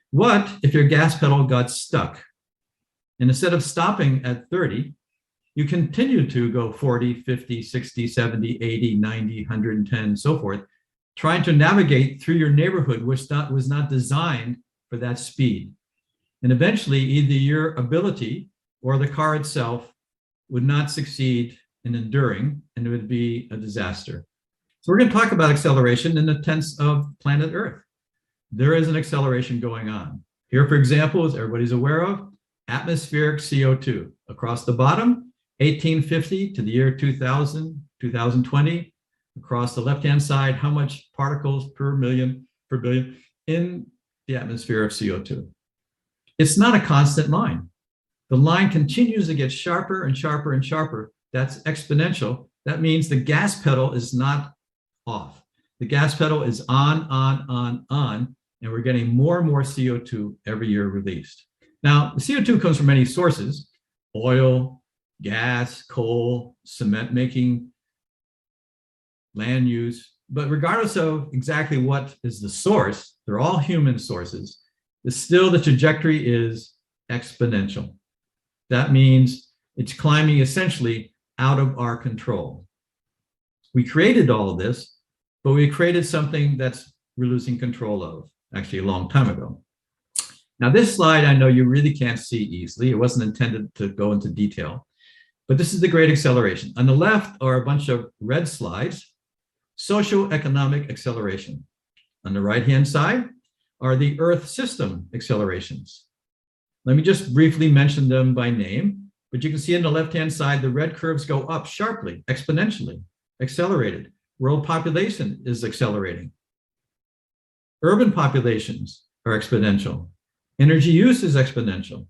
What if your gas pedal got stuck? And instead of stopping at 30, you continue to go 40, 50, 60, 70, 80, 90, 110, so forth, trying to navigate through your neighborhood, which was not designed for that speed. And eventually, either your ability or the car itself would not succeed in enduring, and it would be a disaster. So we're going to talk about acceleration in the sense of planet Earth. There is an acceleration going on. Here, for example, as everybody's aware of, atmospheric CO2. Across the bottom, 1850 to the year 2000, 2020. Across the left-hand side, how much particles per million, per billion in the atmosphere of CO2. It's not a constant line. The line continues to get sharper and sharper and sharper. That's exponential. That means the gas pedal is not off. The gas pedal is on, and we're getting more and more CO2 every year released. Now, the CO2 comes from many sources: oil, gas, coal, cement making, land use. But regardless of exactly what is the source, they're all human sources. Still, the trajectory is exponential. That means it's climbing essentially out of our control. We created all of this, but we created something that's we're losing control of, actually a long time ago. Now, this slide, I know you really can't see easily. It wasn't intended to go into detail, but this is the great acceleration. On the left are a bunch of red slides, socioeconomic acceleration. On the right-hand side are the Earth system accelerations. Let me just briefly mention them by name, but you can see on the left-hand side, the red curves go up sharply, exponentially, accelerated. World population is accelerating. Urban populations are exponential. Energy use is exponential.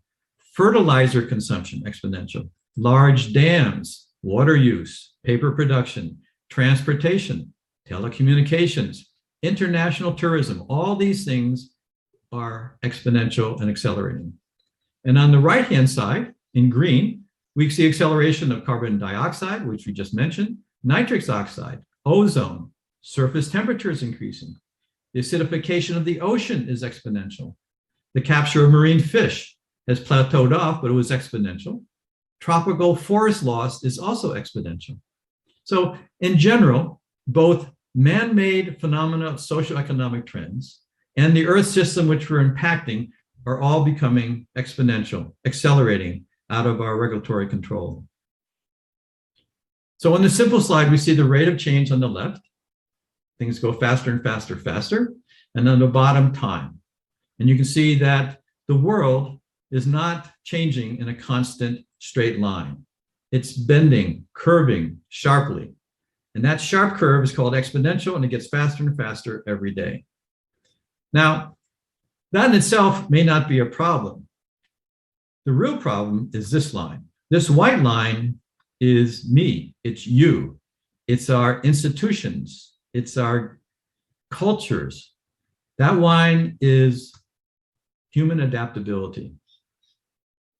Fertilizer consumption, exponential. Large dams, water use, paper production, transportation, telecommunications, international tourism, all these things are exponential and accelerating. And on the right-hand side, in green, we see acceleration of carbon dioxide, which we just mentioned, nitrous oxide, ozone, surface temperature is increasing. The acidification of the ocean is exponential. The capture of marine fish has plateaued off, but it was exponential. Tropical forest loss is also exponential. So in general, both man-made phenomena of socioeconomic trends and the Earth system which we're impacting are all becoming exponential, accelerating out of our regulatory control. So on the simple slide, we see the rate of change on the left. Things go faster and faster, faster. And on the bottom, time. And you can see that the world is not changing in a constant straight line. It's bending, curving sharply. And that sharp curve is called exponential, and it gets faster and faster every day. Now, that in itself may not be a problem. The real problem is this line. This white line is me, it's you, it's our institutions, it's our cultures. That line is human adaptability.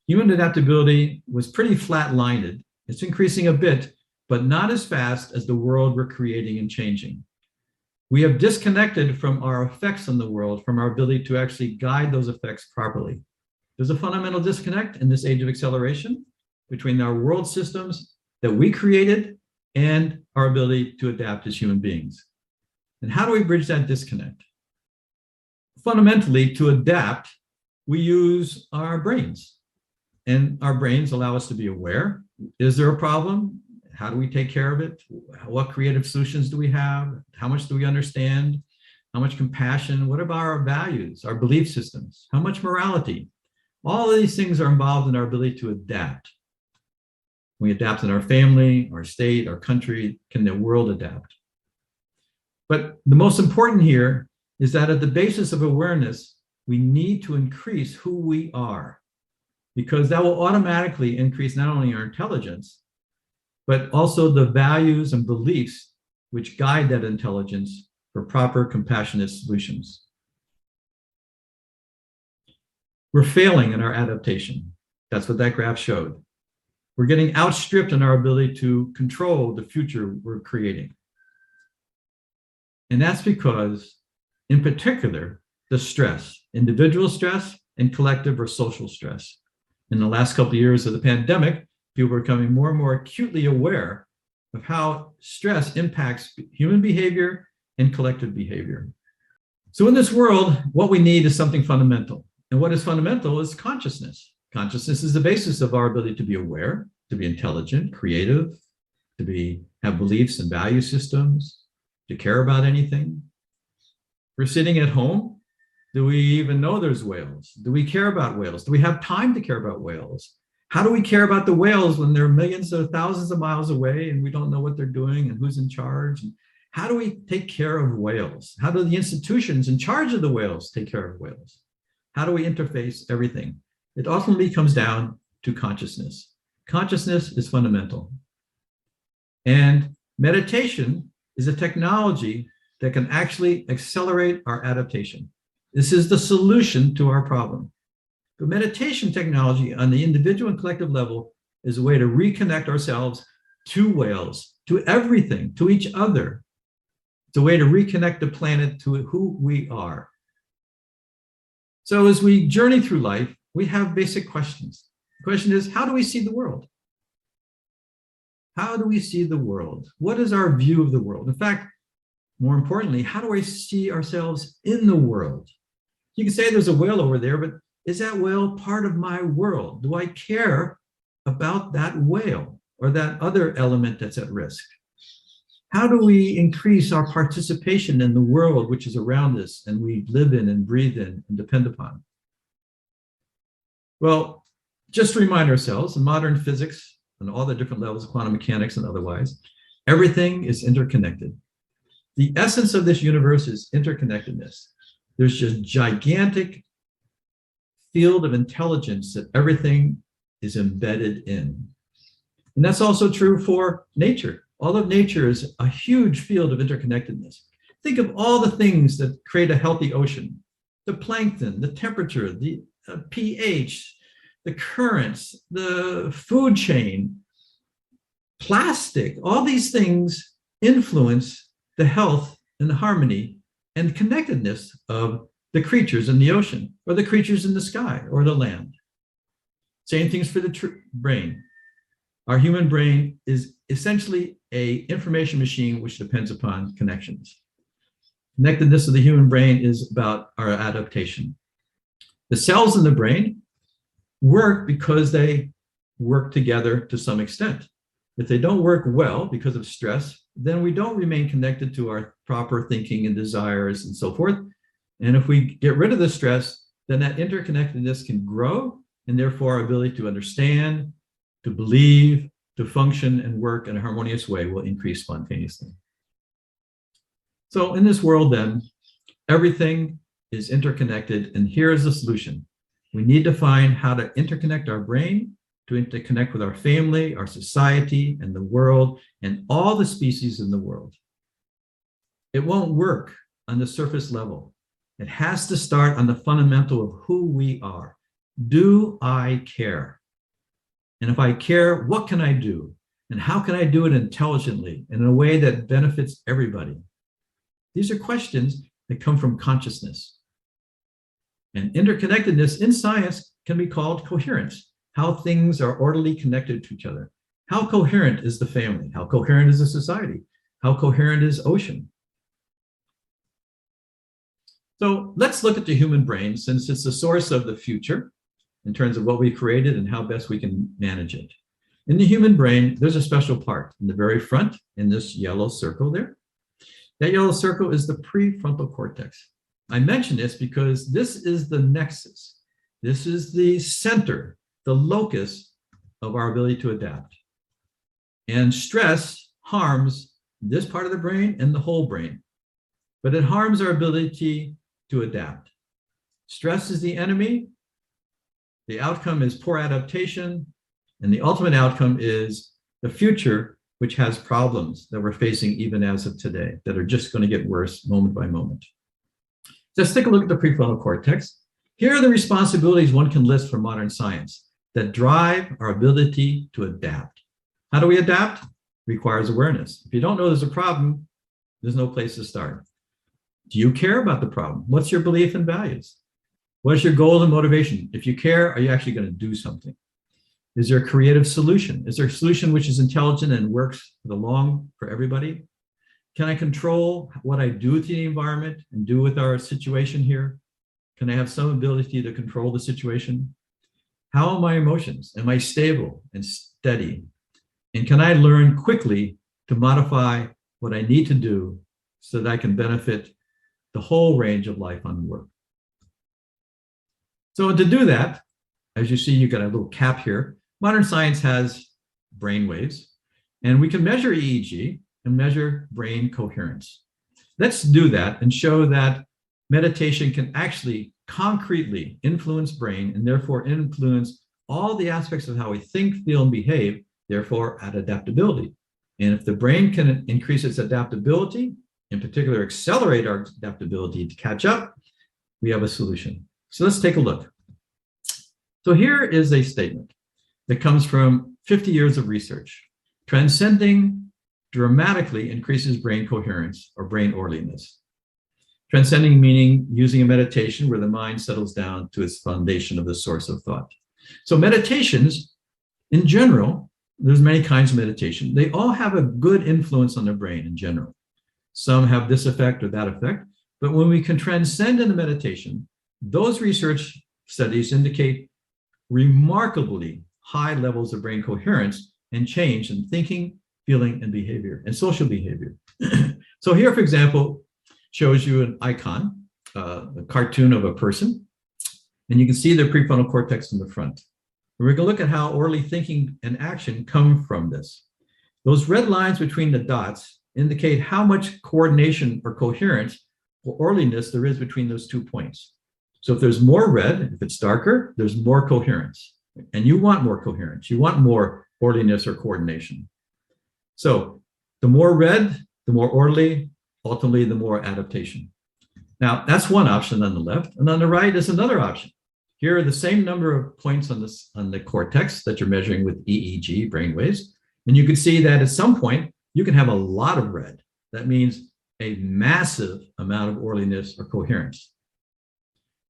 Human adaptability was pretty flat-lined. It's increasing a bit, but not as fast as the world we're creating and changing. We have disconnected from our effects on the world, from our ability to actually guide those effects properly. There's a fundamental disconnect in this age of acceleration between our world systems that we created and our ability to adapt as human beings. And how do we bridge that disconnect? Fundamentally, to adapt, we use our brains. And our brains allow us to be aware. Is there a problem? How do we take care of it? What creative solutions do we have? How much do we understand? How much compassion? What about our values, our belief systems? How much morality? All of these things are involved in our ability to adapt. We adapt in our family, our state, our country. Can the world adapt? But the most important here is that at the basis of awareness, we need to increase who we are, because that will automatically increase not only our intelligence, but also the values and beliefs which guide that intelligence for proper compassionate solutions. We're failing in our adaptation. That's what that graph showed. We're getting outstripped in our ability to control the future we're creating. And that's because, in particular, the stress, individual stress and collective or social stress. In the last couple of years of the pandemic, people are becoming more and more acutely aware of how stress impacts human behavior and collective behavior. So in this world, what we need is something fundamental. And what is fundamental is consciousness. Consciousness is the basis of our ability to be aware, to be intelligent, creative, to have beliefs and value systems, to care about anything. We're sitting at home. Do we even know there's whales? Do we care about whales? Do we have time to care about whales? How do we care about the whales when they're millions or thousands of miles away and we don't know what they're doing and who's in charge? And how do we take care of whales? How do the institutions in charge of the whales take care of whales? How do we interface everything? It ultimately comes down to consciousness. Consciousness is fundamental. And meditation is a technology that can actually accelerate our adaptation. This is the solution to our problem. But meditation technology on the individual and collective level is a way to reconnect ourselves to whales, to everything, to each other. It's a way to reconnect the planet to who we are. So as we journey through life, we have basic questions. The question is, how do we see the world? How do we see the world? What is our view of the world? In fact, more importantly, how do I see ourselves in the world? You can say there's a whale over there, but is that whale part of my world? Do I care about that whale or that other element that's at risk? How do we increase our participation in the world which is around us and we live in and breathe in and depend upon? Well, just to remind ourselves, in modern physics and all the different levels of quantum mechanics and otherwise, everything is interconnected. The essence of this universe is interconnectedness. There's just gigantic field of intelligence that everything is embedded in. And that's also true for nature. All of nature is a huge field of interconnectedness. Think of all the things that create a healthy ocean: the plankton, the temperature, the pH, the currents, the food chain, plastic. All these things influence the health and the harmony and connectedness of the creatures in the ocean, or the creatures in the sky, or the land. Same things for the brain. Our human brain is essentially an information machine which depends upon connections. Connectedness of the human brain is about our adaptation. The cells in the brain work because they work together to some extent. If they don't work well because of stress, then we don't remain connected to our proper thinking and desires and so forth. And if we get rid of the stress, then that interconnectedness can grow, and therefore our ability to understand, to believe, to function and work in a harmonious way will increase spontaneously. So in this world then, everything is interconnected, and here is the solution. We need to find how to interconnect our brain, to interconnect with our family, our society, and the world, and all the species in the world. It won't work on the surface level. It has to start on the fundamental of who we are. do I care? And if I care, what can I do? And how can I do it intelligently and in a way that benefits everybody? These are questions that come from consciousness. And interconnectedness in science can be called coherence, how things are orderly connected to each other. How coherent is the family? How coherent is the society? How coherent is ocean? So let's look at the human brain, since it's the source of the future in terms of what we created and how best we can manage it. In the human brain, there's a special part in the very front, in this yellow circle there. That yellow circle is the prefrontal cortex. I mention this because this is the nexus. This is the center, the locus of our ability to adapt. And stress harms this part of the brain and the whole brain, but it harms our ability to adapt. Stress is the enemy. The outcome is poor adaptation, and the ultimate outcome is the future, which has problems that we're facing even as of today that are just going to get worse moment by moment. Let's take a look at the prefrontal cortex. Here are the responsibilities one can list for modern science that drive our ability to adapt. How do we adapt? Requires awareness. If you don't know there's a problem, there's no place to start. Do you care about the problem? What's your belief and values? What is your goal and motivation? If you care, are you actually going to do something? Is there a creative solution? Is there a solution which is intelligent and works for the long for everybody? Can I control what I do to the environment and do with our situation here? Can I have some ability to control the situation? How are my emotions? Am I stable and steady? And can I learn quickly to modify what I need to do so that I can benefit the whole range of life on work? So to do that, as you see, you got a little cap here. Modern science has brain waves, and we can measure EEG and measure brain coherence. Let's do that and show that meditation can actually concretely influence brain and therefore influence all the aspects of how we think, feel, and behave, therefore at adaptability. And if the brain can increase its adaptability, in particular accelerate our adaptability to catch up, we have a solution. So let's take a look. So here is a statement that comes from 50 years of research. Transcending dramatically increases brain coherence or brain orderliness. Transcending meaning using a meditation where the mind settles down to its foundation of the source of thought. So meditations, in general, there's many kinds of meditation. They all have a good influence on the brain in general. Some have this effect or that effect, but when we can transcend into meditation, those research studies indicate remarkably high levels of brain coherence and change in thinking, feeling, and behavior, and social behavior. So here, for example, shows you an icon, a cartoon of a person, and you can see the prefrontal cortex in the front. And we're going to look at how orderly thinking and action come from this. Those red lines between the dots indicate how much coordination or coherence or orderliness there is between those 2 points. So if there's more red, if it's darker, there's more coherence. And you want more coherence. You want more orderliness or coordination. So the more red, the more orderly, ultimately the more adaptation. Now that's one option on the left, and on the right is another option. Here are the same number of points on the cortex that you're measuring with EEG brainwaves. And you can see that at some point, you can have a lot of red. That means a massive amount of orderliness or coherence.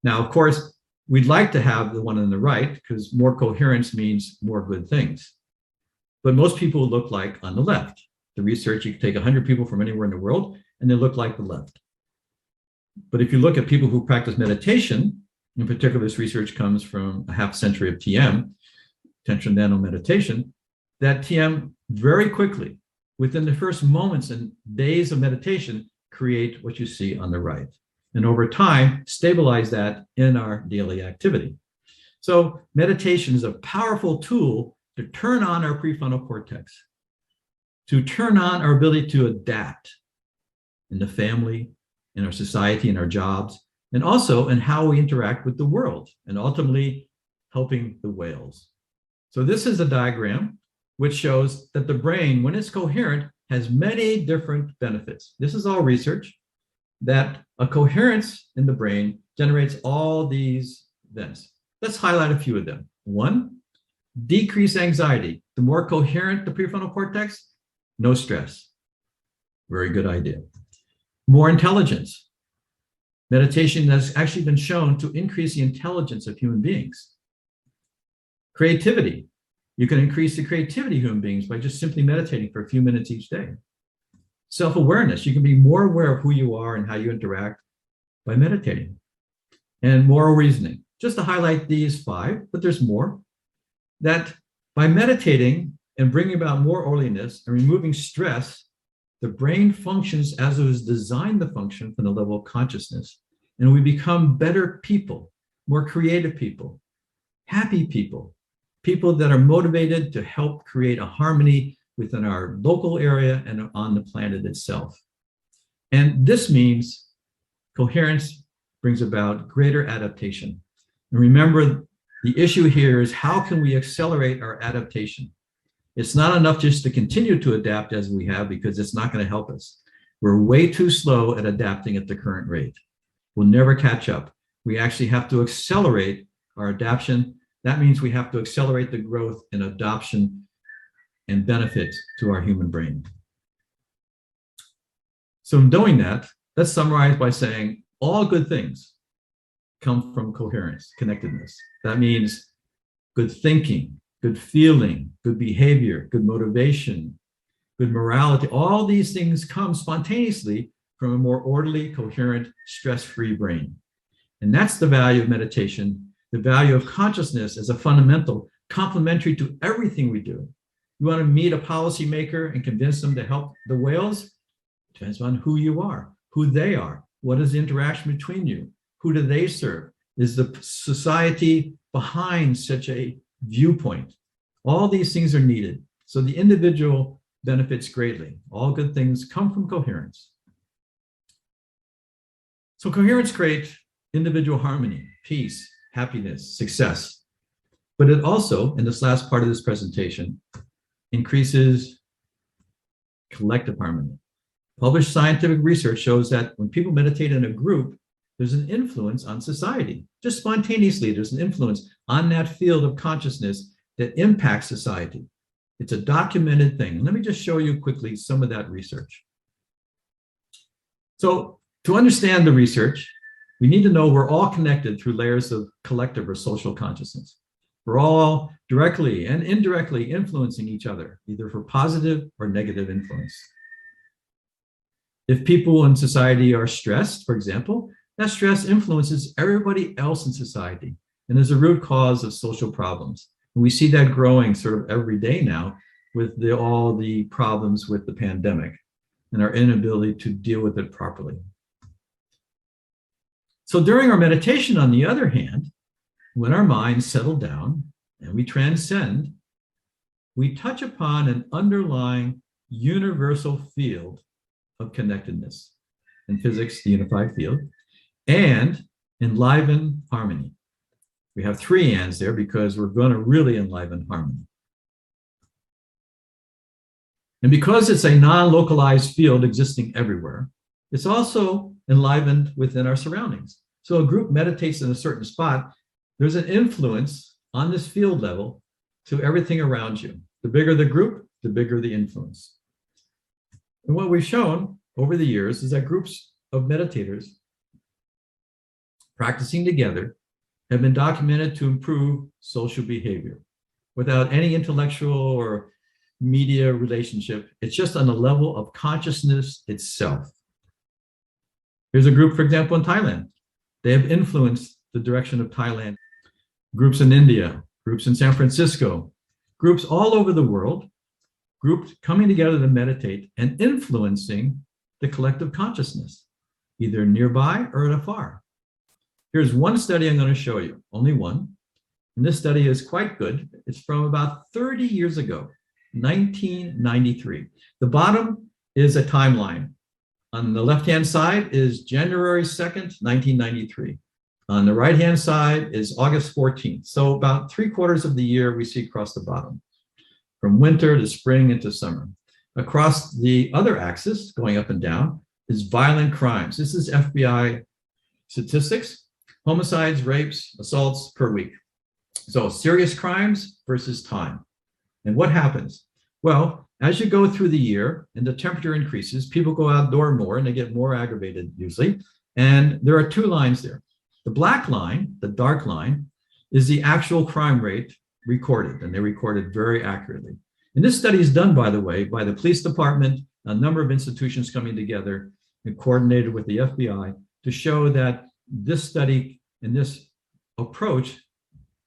Now, of course, we'd like to have the one on the right because more coherence means more good things. But most people look like on the left. The research, you can take 100 people from anywhere in the world and they look like the left. But if you look at people who practice meditation, in particular, this research comes from a half century of TM, transcendental meditation, that TM very quickly, within the first moments and days of meditation, create what you see on the right. And over time, stabilize that in our daily activity. So meditation is a powerful tool to turn on our prefrontal cortex, to turn on our ability to adapt in the family, in our society, in our jobs, and also in how we interact with the world, and ultimately helping the whales. So this is a diagram which shows that the brain, when it's coherent, has many different benefits. This is all research, that a coherence in the brain generates all these events. Let's highlight a few of them. One, decrease anxiety. The more coherent the prefrontal cortex, no stress. Very good idea. More intelligence. Meditation has actually been shown to increase the intelligence of human beings. Creativity. You can increase the creativity of human beings by just simply meditating for a few minutes each day. Self-awareness. You can be more aware of who you are and how you interact by meditating. And moral reasoning. Just to highlight these 5, but there's more. That by meditating and bringing about more orderliness and removing stress, the brain functions as it was designed to function from the level of consciousness. And we become better people, more creative people, happy people, people that are motivated to help create a harmony within our local area and on the planet itself. And this means coherence brings about greater adaptation. And remember, the issue here is how can we accelerate our adaptation? It's not enough just to continue to adapt as we have, because it's not going to help us. We're way too slow at adapting at the current rate. We'll never catch up. We actually have to accelerate our adaptation. That means we have to accelerate the growth and adoption and benefit to our human brain. So in doing that, let's summarize by saying all good things come from coherence, connectedness. That means good thinking, good feeling, good behavior, good motivation, good morality. All these things come spontaneously from a more orderly, coherent, stress-free brain. And that's the value of meditation, the value of consciousness as a fundamental, complementary to everything we do. You want to meet a policymaker and convince them to help the whales? It depends on who you are, who they are. What is the interaction between you? Who do they serve? Is the society behind such a viewpoint? All these things are needed. So the individual benefits greatly. All good things come from coherence. So coherence creates individual harmony, peace, happiness, success. But it also, in this last part of this presentation, increases collective harmony. Published scientific research shows that when people meditate in a group, there's an influence on society. Just spontaneously, there's an influence on that field of consciousness that impacts society. It's a documented thing. Let me just show you quickly some of that research. So to understand the research, we need to know we're all connected through layers of collective or social consciousness. We're all directly and indirectly influencing each other, either for positive or negative influence. If people in society are stressed, for example, that stress influences everybody else in society and is a root cause of social problems. And we see that growing sort of every day now with all the problems with the pandemic and our inability to deal with it properly. So during our meditation, on the other hand, when our minds settle down and we transcend, we touch upon an underlying universal field of connectedness. In physics, the unified field, and enliven harmony. We have 3 ands there because we're going to really enliven harmony. And because it's a non-localized field existing everywhere, it's also enlivened within our surroundings. So a group meditates in a certain spot, there's an influence on this field level to everything around you. The bigger the group, the bigger the influence. And what we've shown over the years is that groups of meditators practicing together have been documented to improve social behavior without any intellectual or media relationship. It's just on the level of consciousness itself. Here's a group, for example, in Thailand. They have influenced the direction of Thailand. Groups in India, groups in San Francisco, groups all over the world, groups coming together to meditate and influencing the collective consciousness, either nearby or at afar. Here's one study I'm going to show you, only one. And this study is quite good. It's from about 30 years ago, 1993. The bottom is a timeline. On the left-hand side is January 2nd, 1993. On the right-hand side is August 14th. So about 3/4 of the year we see across the bottom, from winter to spring into summer. Across the other axis, going up and down, is violent crimes. This is FBI statistics, homicides, rapes, assaults per week. So serious crimes versus time. And what happens? Well, as you go through the year and the temperature increases, people go outdoor more and they get more aggravated usually. And there are two lines there. The black line, the dark line, is the actual crime rate recorded, and they recorded very accurately. And this study is done, by the way, by the police department, a number of institutions coming together and coordinated with the FBI to show that this study and this approach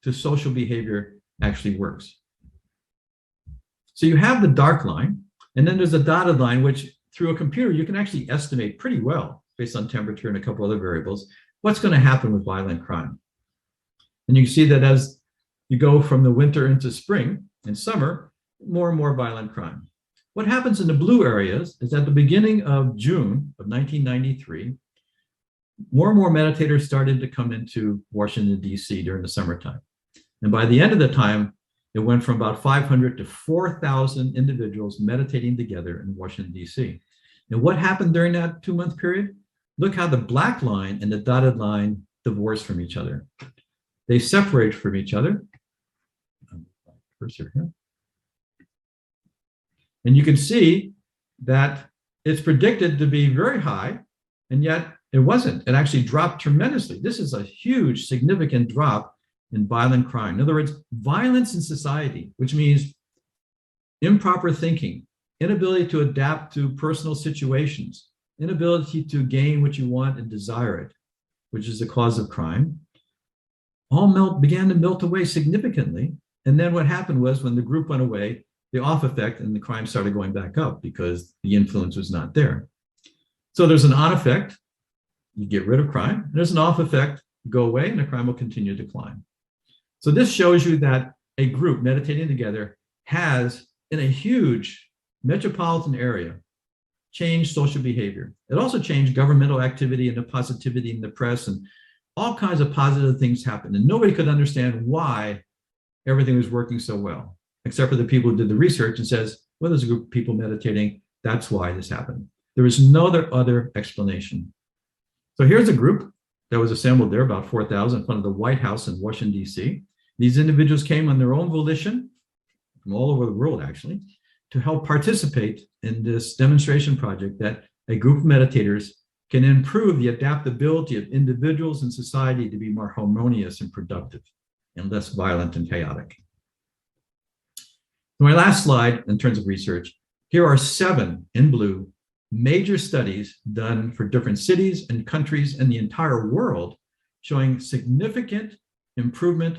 to social behavior actually works. So you have the dark line, and then there's a dotted line, which through a computer, you can actually estimate pretty well based on temperature and a couple other variables, what's going to happen with violent crime. And you can see that as you go from the winter into spring and summer, more and more violent crime. What happens in the blue areas is at the beginning of June of 1993, more and more meditators started to come into Washington, D.C. during the summertime. And by the end of the time, it went from about 500 to 4,000 individuals meditating together in Washington, D.C. And what happened during that 2-month period? Look how the black line and the dotted line divorce from each other. They separate from each other. Cursor here. And you can see that it's predicted to be very high, and yet it wasn't. It actually dropped tremendously. This is a huge, significant drop in violent crime. In other words, violence in society, which means improper thinking, inability to adapt to personal situations, inability to gain what you want and desire it, which is the cause of crime, all began to melt away significantly. And then what happened was when the group went away, the off effect and the crime started going back up because the influence was not there. So there's an on effect, you get rid of crime. There's an off effect, go away, and the crime will continue to decline. So this shows you that a group meditating together has, in a huge metropolitan area, changed social behavior. It also changed governmental activity and the positivity in the press, and all kinds of positive things happened. And nobody could understand why everything was working so well, except for the people who did the research and says, well, there's a group of people meditating. That's why this happened. There is no other explanation. So here's a group that was assembled there, about 4,000 in front of the White House in Washington, D.C. These individuals came on their own volition from all over the world, actually, to help participate in this demonstration project that a group of meditators can improve the adaptability of individuals and society to be more harmonious and productive and less violent and chaotic. My last slide in terms of research, here are 7 in blue major studies done for different cities and countries in the entire world showing significant improvement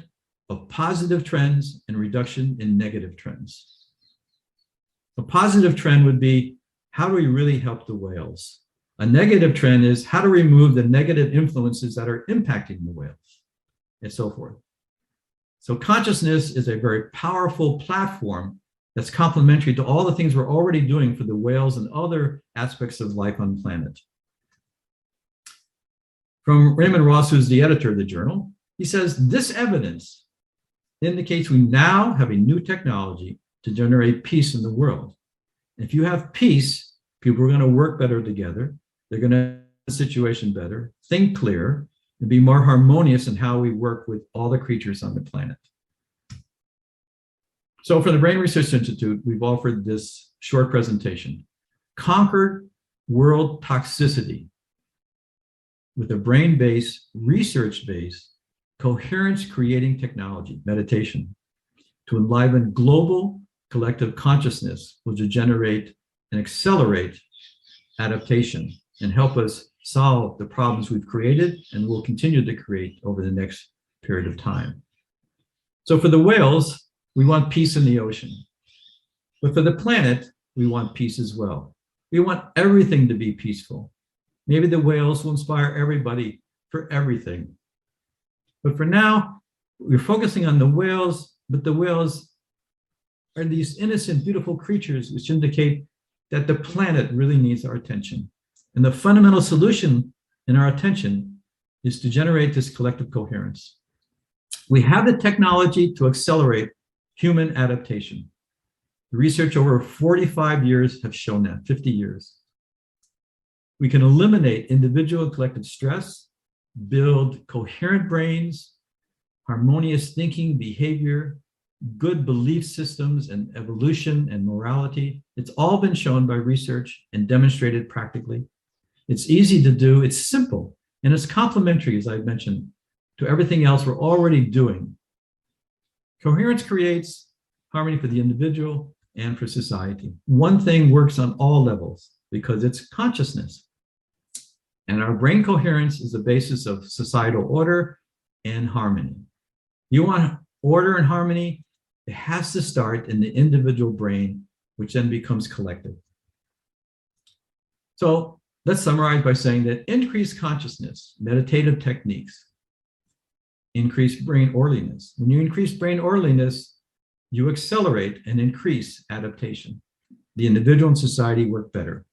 of positive trends and reduction in negative trends. A positive trend would be, how do we really help the whales? A negative trend is how to remove the negative influences that are impacting the whales, and so forth. So consciousness is a very powerful platform that's complementary to all the things we're already doing for the whales and other aspects of life on the planet. From Raymond Ross, who's the editor of the journal, he says, this evidence indicates we now have a new technology to generate peace in the world. If you have peace, people are going to work better together. They're going to have the situation better, think clearer, and be more harmonious in how we work with all the creatures on the planet. So for the Brain Research Institute, we've offered this short presentation, Conquer World Toxicity, with a brain-based, research-based, coherence-creating technology, meditation, to enliven global collective consciousness, which will generate and accelerate adaptation and help us solve the problems we've created and will continue to create over the next period of time. So for the whales, we want peace in the ocean. But for the planet, we want peace as well. We want everything to be peaceful. Maybe the whales will inspire everybody for everything. But for now, we're focusing on the whales, but the whales are these innocent, beautiful creatures which indicate that the planet really needs our attention. And the fundamental solution in our attention is to generate this collective coherence. We have the technology to accelerate human adaptation. The research over 45 years have shown that, 50 years. We can eliminate individual and collective stress, build coherent brains, harmonious thinking, behavior, good belief systems, and evolution and morality. It's all been shown by research and demonstrated practically. It's easy to do, it's simple, and it's complementary, as I mentioned, to everything else we're already doing. Coherence creates harmony for the individual and for society. One thing works on all levels because it's consciousness. And our brain coherence is the basis of societal order and harmony. You want order and harmony, it has to start in the individual brain, which then becomes collective. So let's summarize by saying that increased consciousness, meditative techniques, increase brain orderliness. When you increase brain orderliness, you accelerate and increase adaptation. The individual and society work better.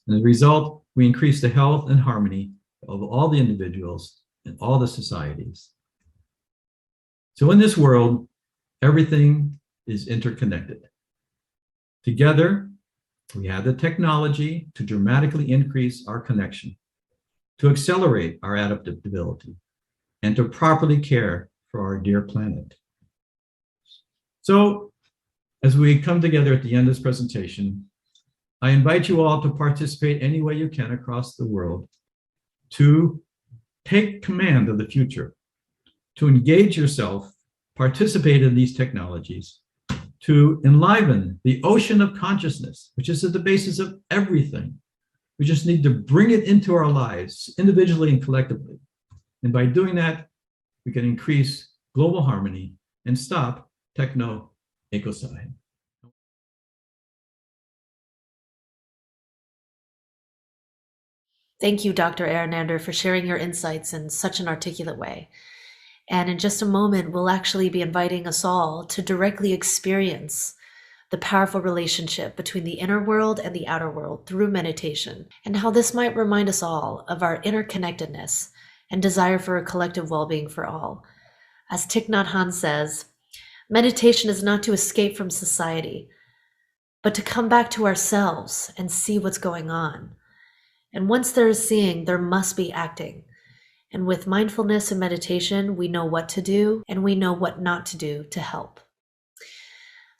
And as a result, we increase the health and harmony of all the individuals and all the societies. So in this world, everything is interconnected. Together, we have the technology to dramatically increase our connection, to accelerate our adaptability, and to properly care for our dear planet. So, as we come together at the end of this presentation, I invite you all to participate any way you can across the world, to take command of the future, to engage yourself, participate in these technologies, to enliven the ocean of consciousness, which is at the basis of everything. We just need to bring it into our lives, individually and collectively. And by doing that, we can increase global harmony and stop techno-ecocide. Thank you, Dr. Arenander, for sharing your insights in such an articulate way. And in just a moment, we'll actually be inviting us all to directly experience the powerful relationship between the inner world and the outer world through meditation, and how this might remind us all of our interconnectedness and desire for a collective well-being for all. As Thich Nhat Hanh says, meditation is not to escape from society, but to come back to ourselves and see what's going on. And once there is seeing, there must be acting. And with mindfulness and meditation, we know what to do and we know what not to do to help.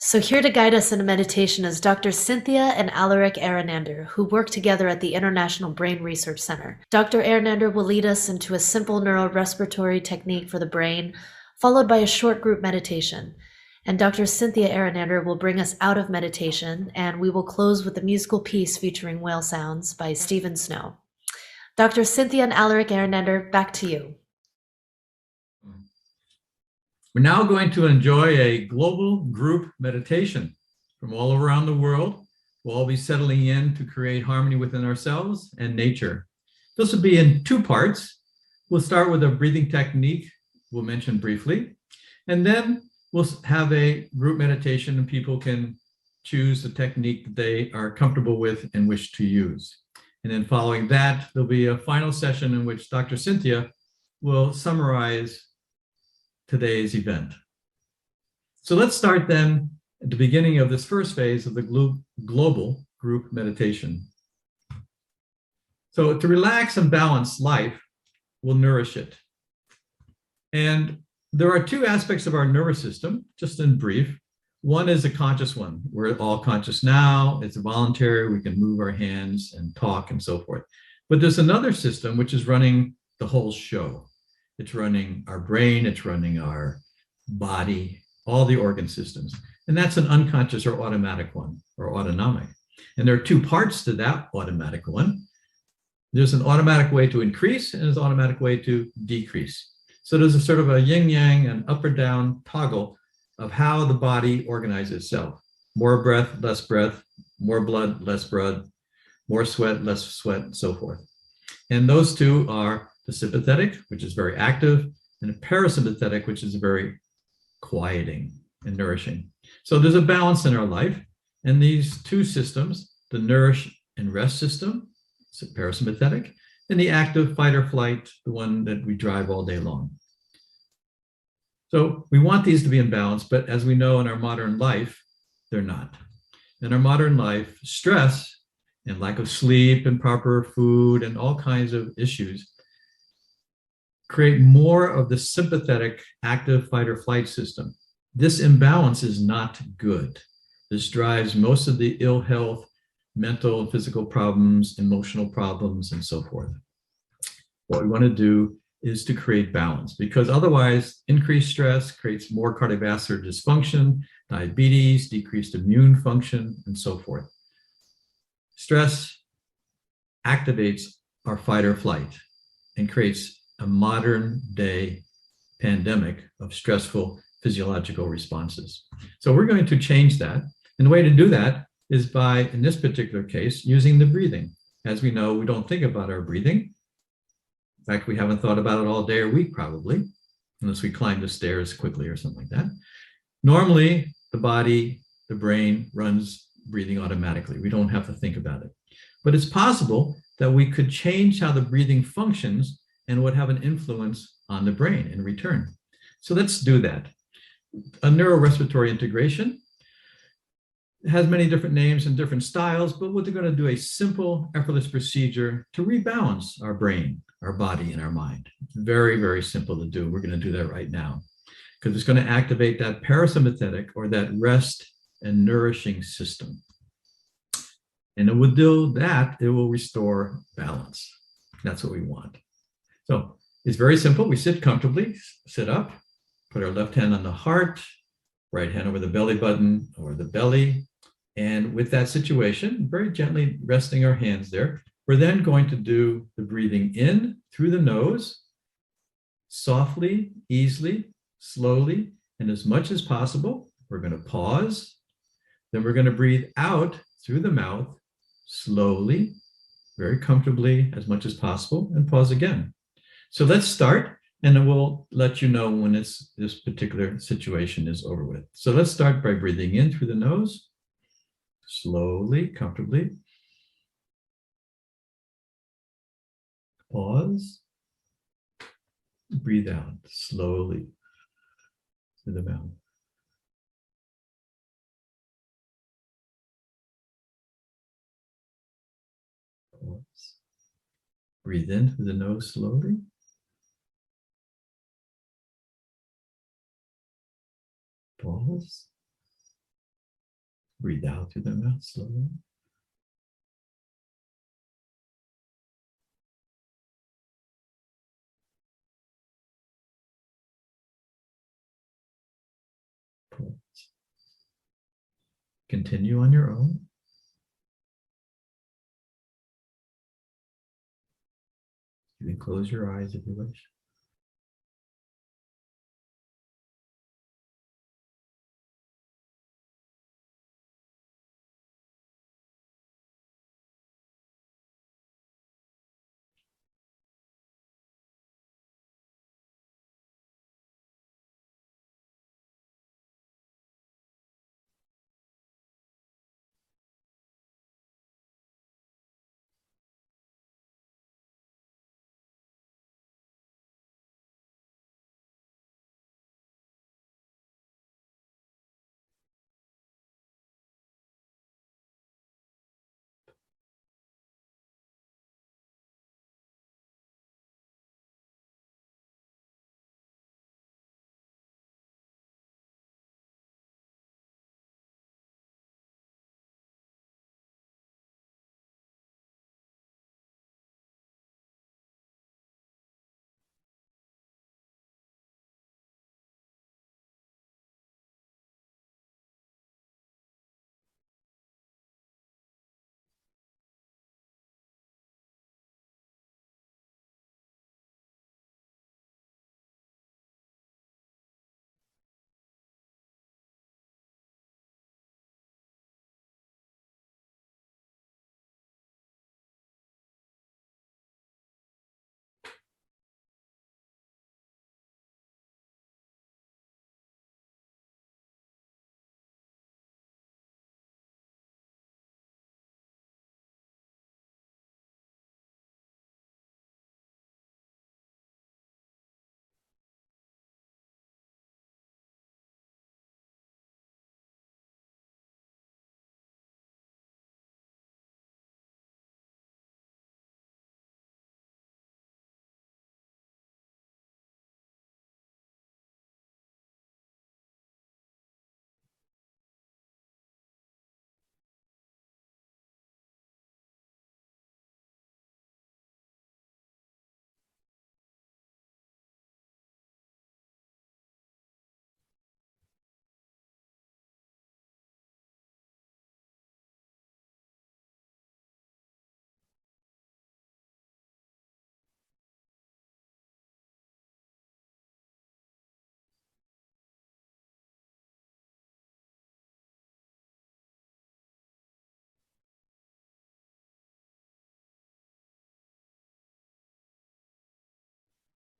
So here to guide us in a meditation is Dr. Cynthia and Alaric Arenander, who work together at the International Brain Research Center. Dr. Arenander will lead us into a simple neurorespiratory technique for the brain, followed by a short group meditation. And Dr. Cynthia Arenander will bring us out of meditation, and we will close with a musical piece featuring whale sounds by Stephen Snow. Dr. Cynthia and Alaric Arenander, back to you. We're now going to enjoy a global group meditation from all around the world. We'll all be settling in to create harmony within ourselves and nature. This will be in two parts. We'll start with a breathing technique we'll mention briefly, and then we'll have a group meditation and people can choose the technique that they are comfortable with and wish to use. And then following that, there'll be a final session in which Dr. Cynthia will summarize today's event. So let's start then at the beginning of this first phase of the global group meditation. So to relax and balance life will nourish it. And there are two aspects of our nervous system, just in brief. One is a conscious one. We're all conscious now. It's voluntary. We can move our hands and talk and so forth. But there's another system which is running the whole show. It's running our brain. It's running our body, all the organ systems. And that's an unconscious or automatic one, or autonomic. And there are two parts to that automatic one. There's an automatic way to increase and there's an automatic way to decrease. So there's a sort of a yin-yang and up or down toggle of how the body organizes itself. More breath, less breath, more blood, less blood, more sweat, less sweat, and so forth. And those two are the sympathetic, which is very active, and the parasympathetic, which is very quieting and nourishing. So there's a balance in our life. And these two systems, the nourish and rest system, so parasympathetic, and the active fight or flight, the one that we drive all day long. So we want these to be in balance, but as we know in our modern life, they're not. In our modern life, stress and lack of sleep and proper food and all kinds of issues create more of the sympathetic active fight or flight system. This imbalance is not good. This drives most of the ill health, mental and physical problems, emotional problems, and so forth. What we want to do is to create balance, because otherwise increased stress creates more cardiovascular dysfunction, diabetes, decreased immune function, and so forth. Stress activates our fight or flight and creates a modern day pandemic of stressful physiological responses. So we're going to change that. And the way to do that is by, in this particular case, using the breathing. As we know, we don't think about our breathing. In fact, we haven't thought about it all day or week, probably, unless we climb the stairs quickly or something like that. Normally, the body, the brain runs breathing automatically. We don't have to think about it. But it's possible that we could change how the breathing functions and would have an influence on the brain in return. So let's do that. A neurorespiratory integration has many different names and different styles, but we're going to do a simple, effortless procedure to rebalance our brain, our body, and our mind. Very, very simple to do. We're going to do that right now because it's going to activate that parasympathetic or that rest and nourishing system. And it will do that, it will restore balance. That's what we want. So it's very simple. We sit comfortably, sit up, put our left hand on the heart, right hand over the belly button or the belly. And with that situation, very gently resting our hands there, we're then going to do the breathing in through the nose, softly, easily, slowly, and as much as possible. We're going to pause. Then we're going to breathe out through the mouth, slowly, very comfortably, as much as possible, and pause again. So let's start, and then we'll let you know when this particular situation is over with. So let's start by breathing in through the nose, slowly, comfortably. Pause. Breathe out slowly through the mouth. Pause. Breathe in through the nose slowly. Pause. Breathe out through the mouth slowly. Pause. Continue on your own. You can close your eyes if you wish.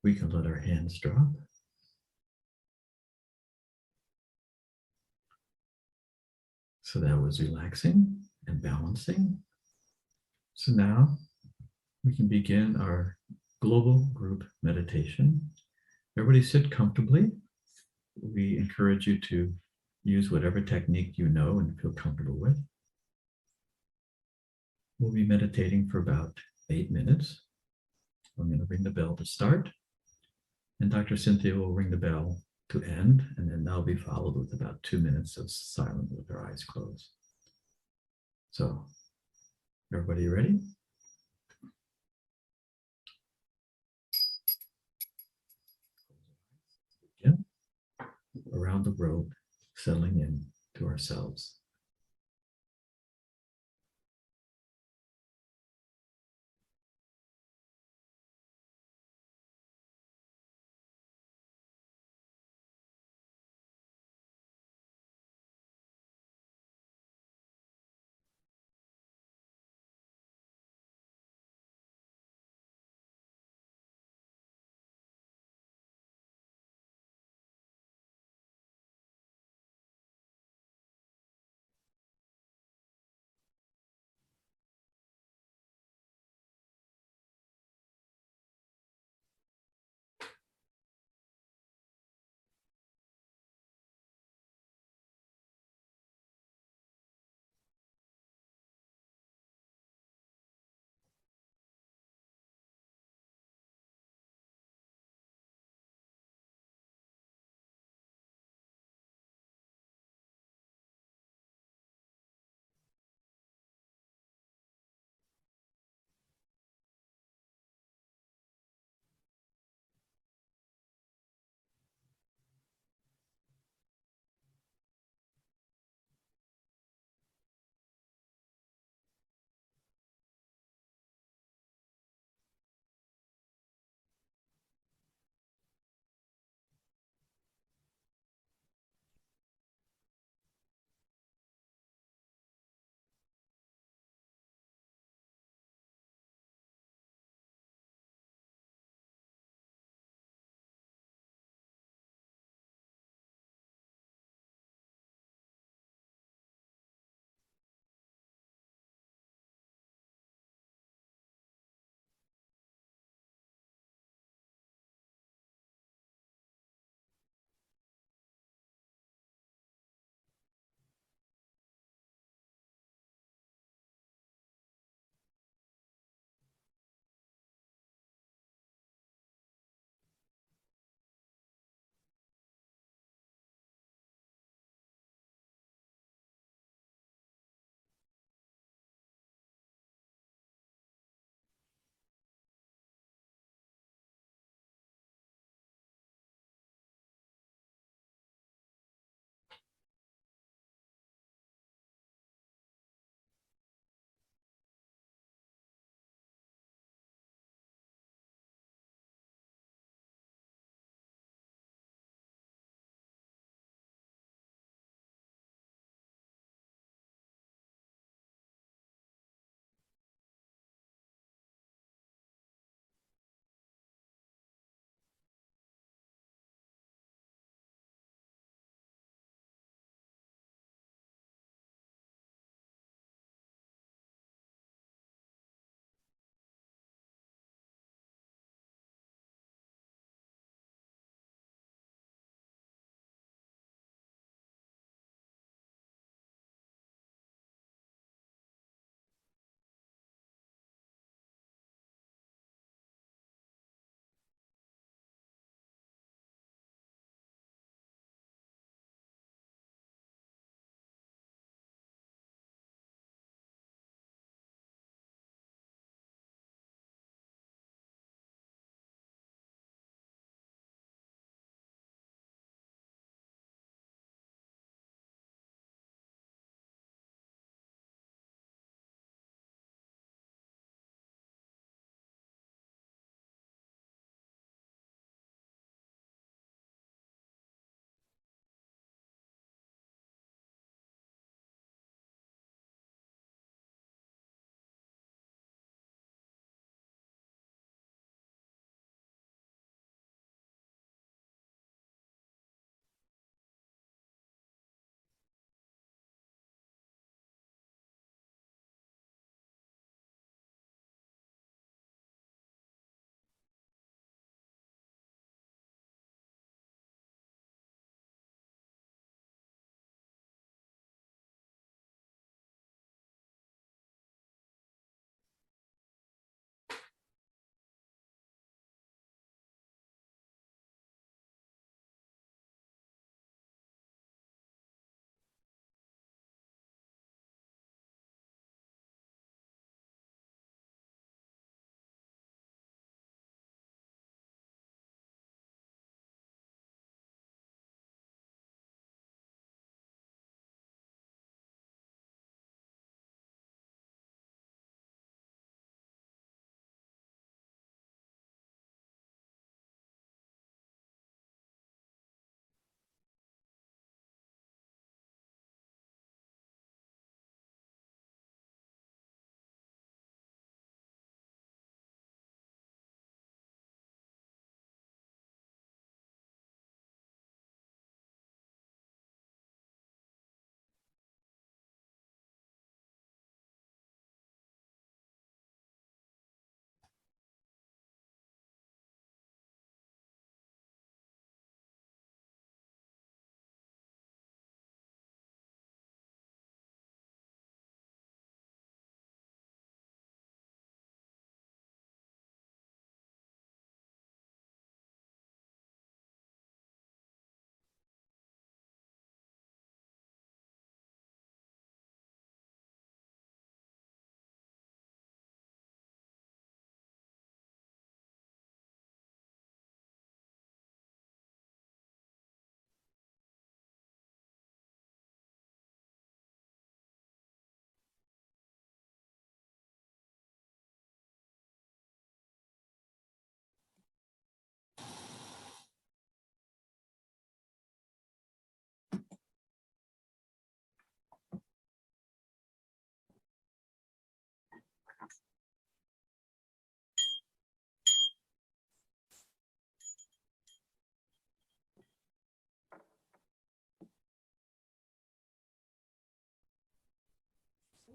We can let our hands drop. So that was relaxing and balancing. So now we can begin our global group meditation. Everybody sit comfortably. We encourage you to use whatever technique you know and feel comfortable with. We'll be meditating for about 8 minutes. I'm going to ring the bell to start, and Dr. Cynthia will ring the bell to end, and then that'll be followed with about 2 minutes of silence with our eyes closed. So, everybody ready? Begin. Around the rope, settling in to ourselves.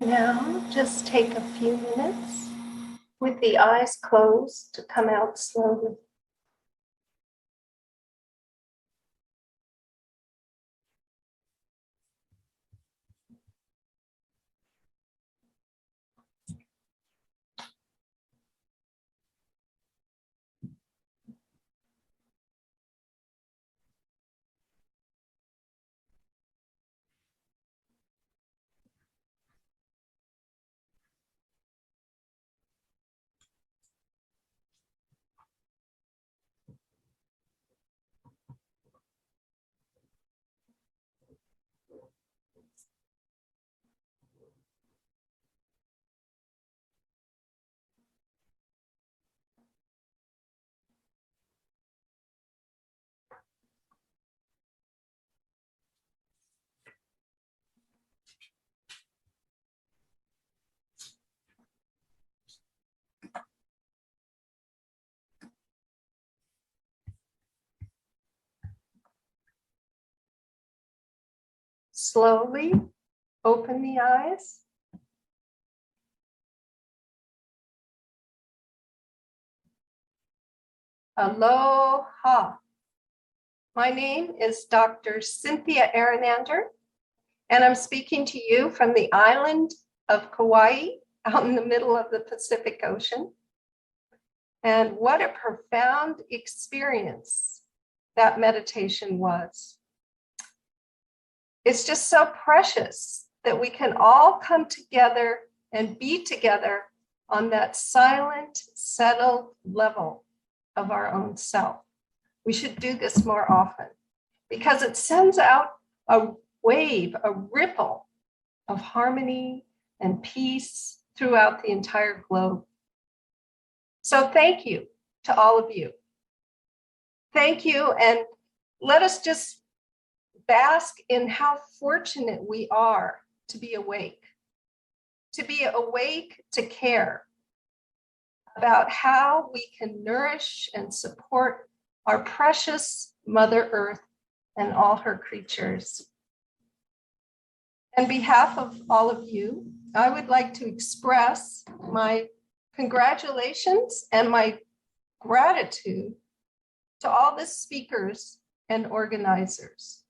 Now, just take a few minutes with the eyes closed to come out slowly. Slowly open the eyes. Aloha. My name is Dr. Cynthia Arenander, and I'm speaking to you from the island of Kauai, out in the middle of the Pacific Ocean. And what a profound experience that meditation was. It's just so precious that we can all come together and be together on that silent, settled level of our own self. We should do this more often because it sends out a wave, a ripple of harmony and peace throughout the entire globe. So thank you to all of you. Thank you, and let us just bask in how fortunate we are to be awake to care about how we can nourish and support our precious Mother Earth and all her creatures. On behalf of all of you, I would like to express my congratulations and my gratitude to all the speakers and organizers.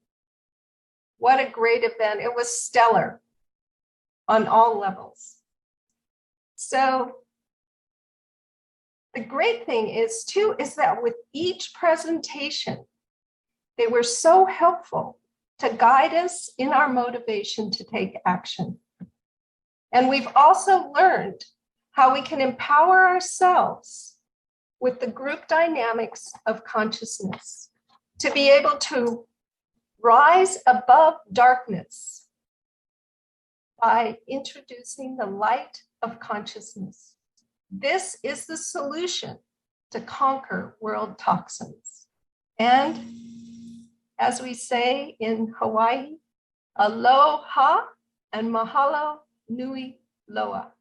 What a great event. It was stellar on all levels. So the great thing is that with each presentation, they were so helpful to guide us in our motivation to take action. And we've also learned how we can empower ourselves with the group dynamics of consciousness to be able to rise above darkness by introducing the light of consciousness. This is the solution to conquer world toxins. And as we say in Hawaii, aloha and mahalo nui loa.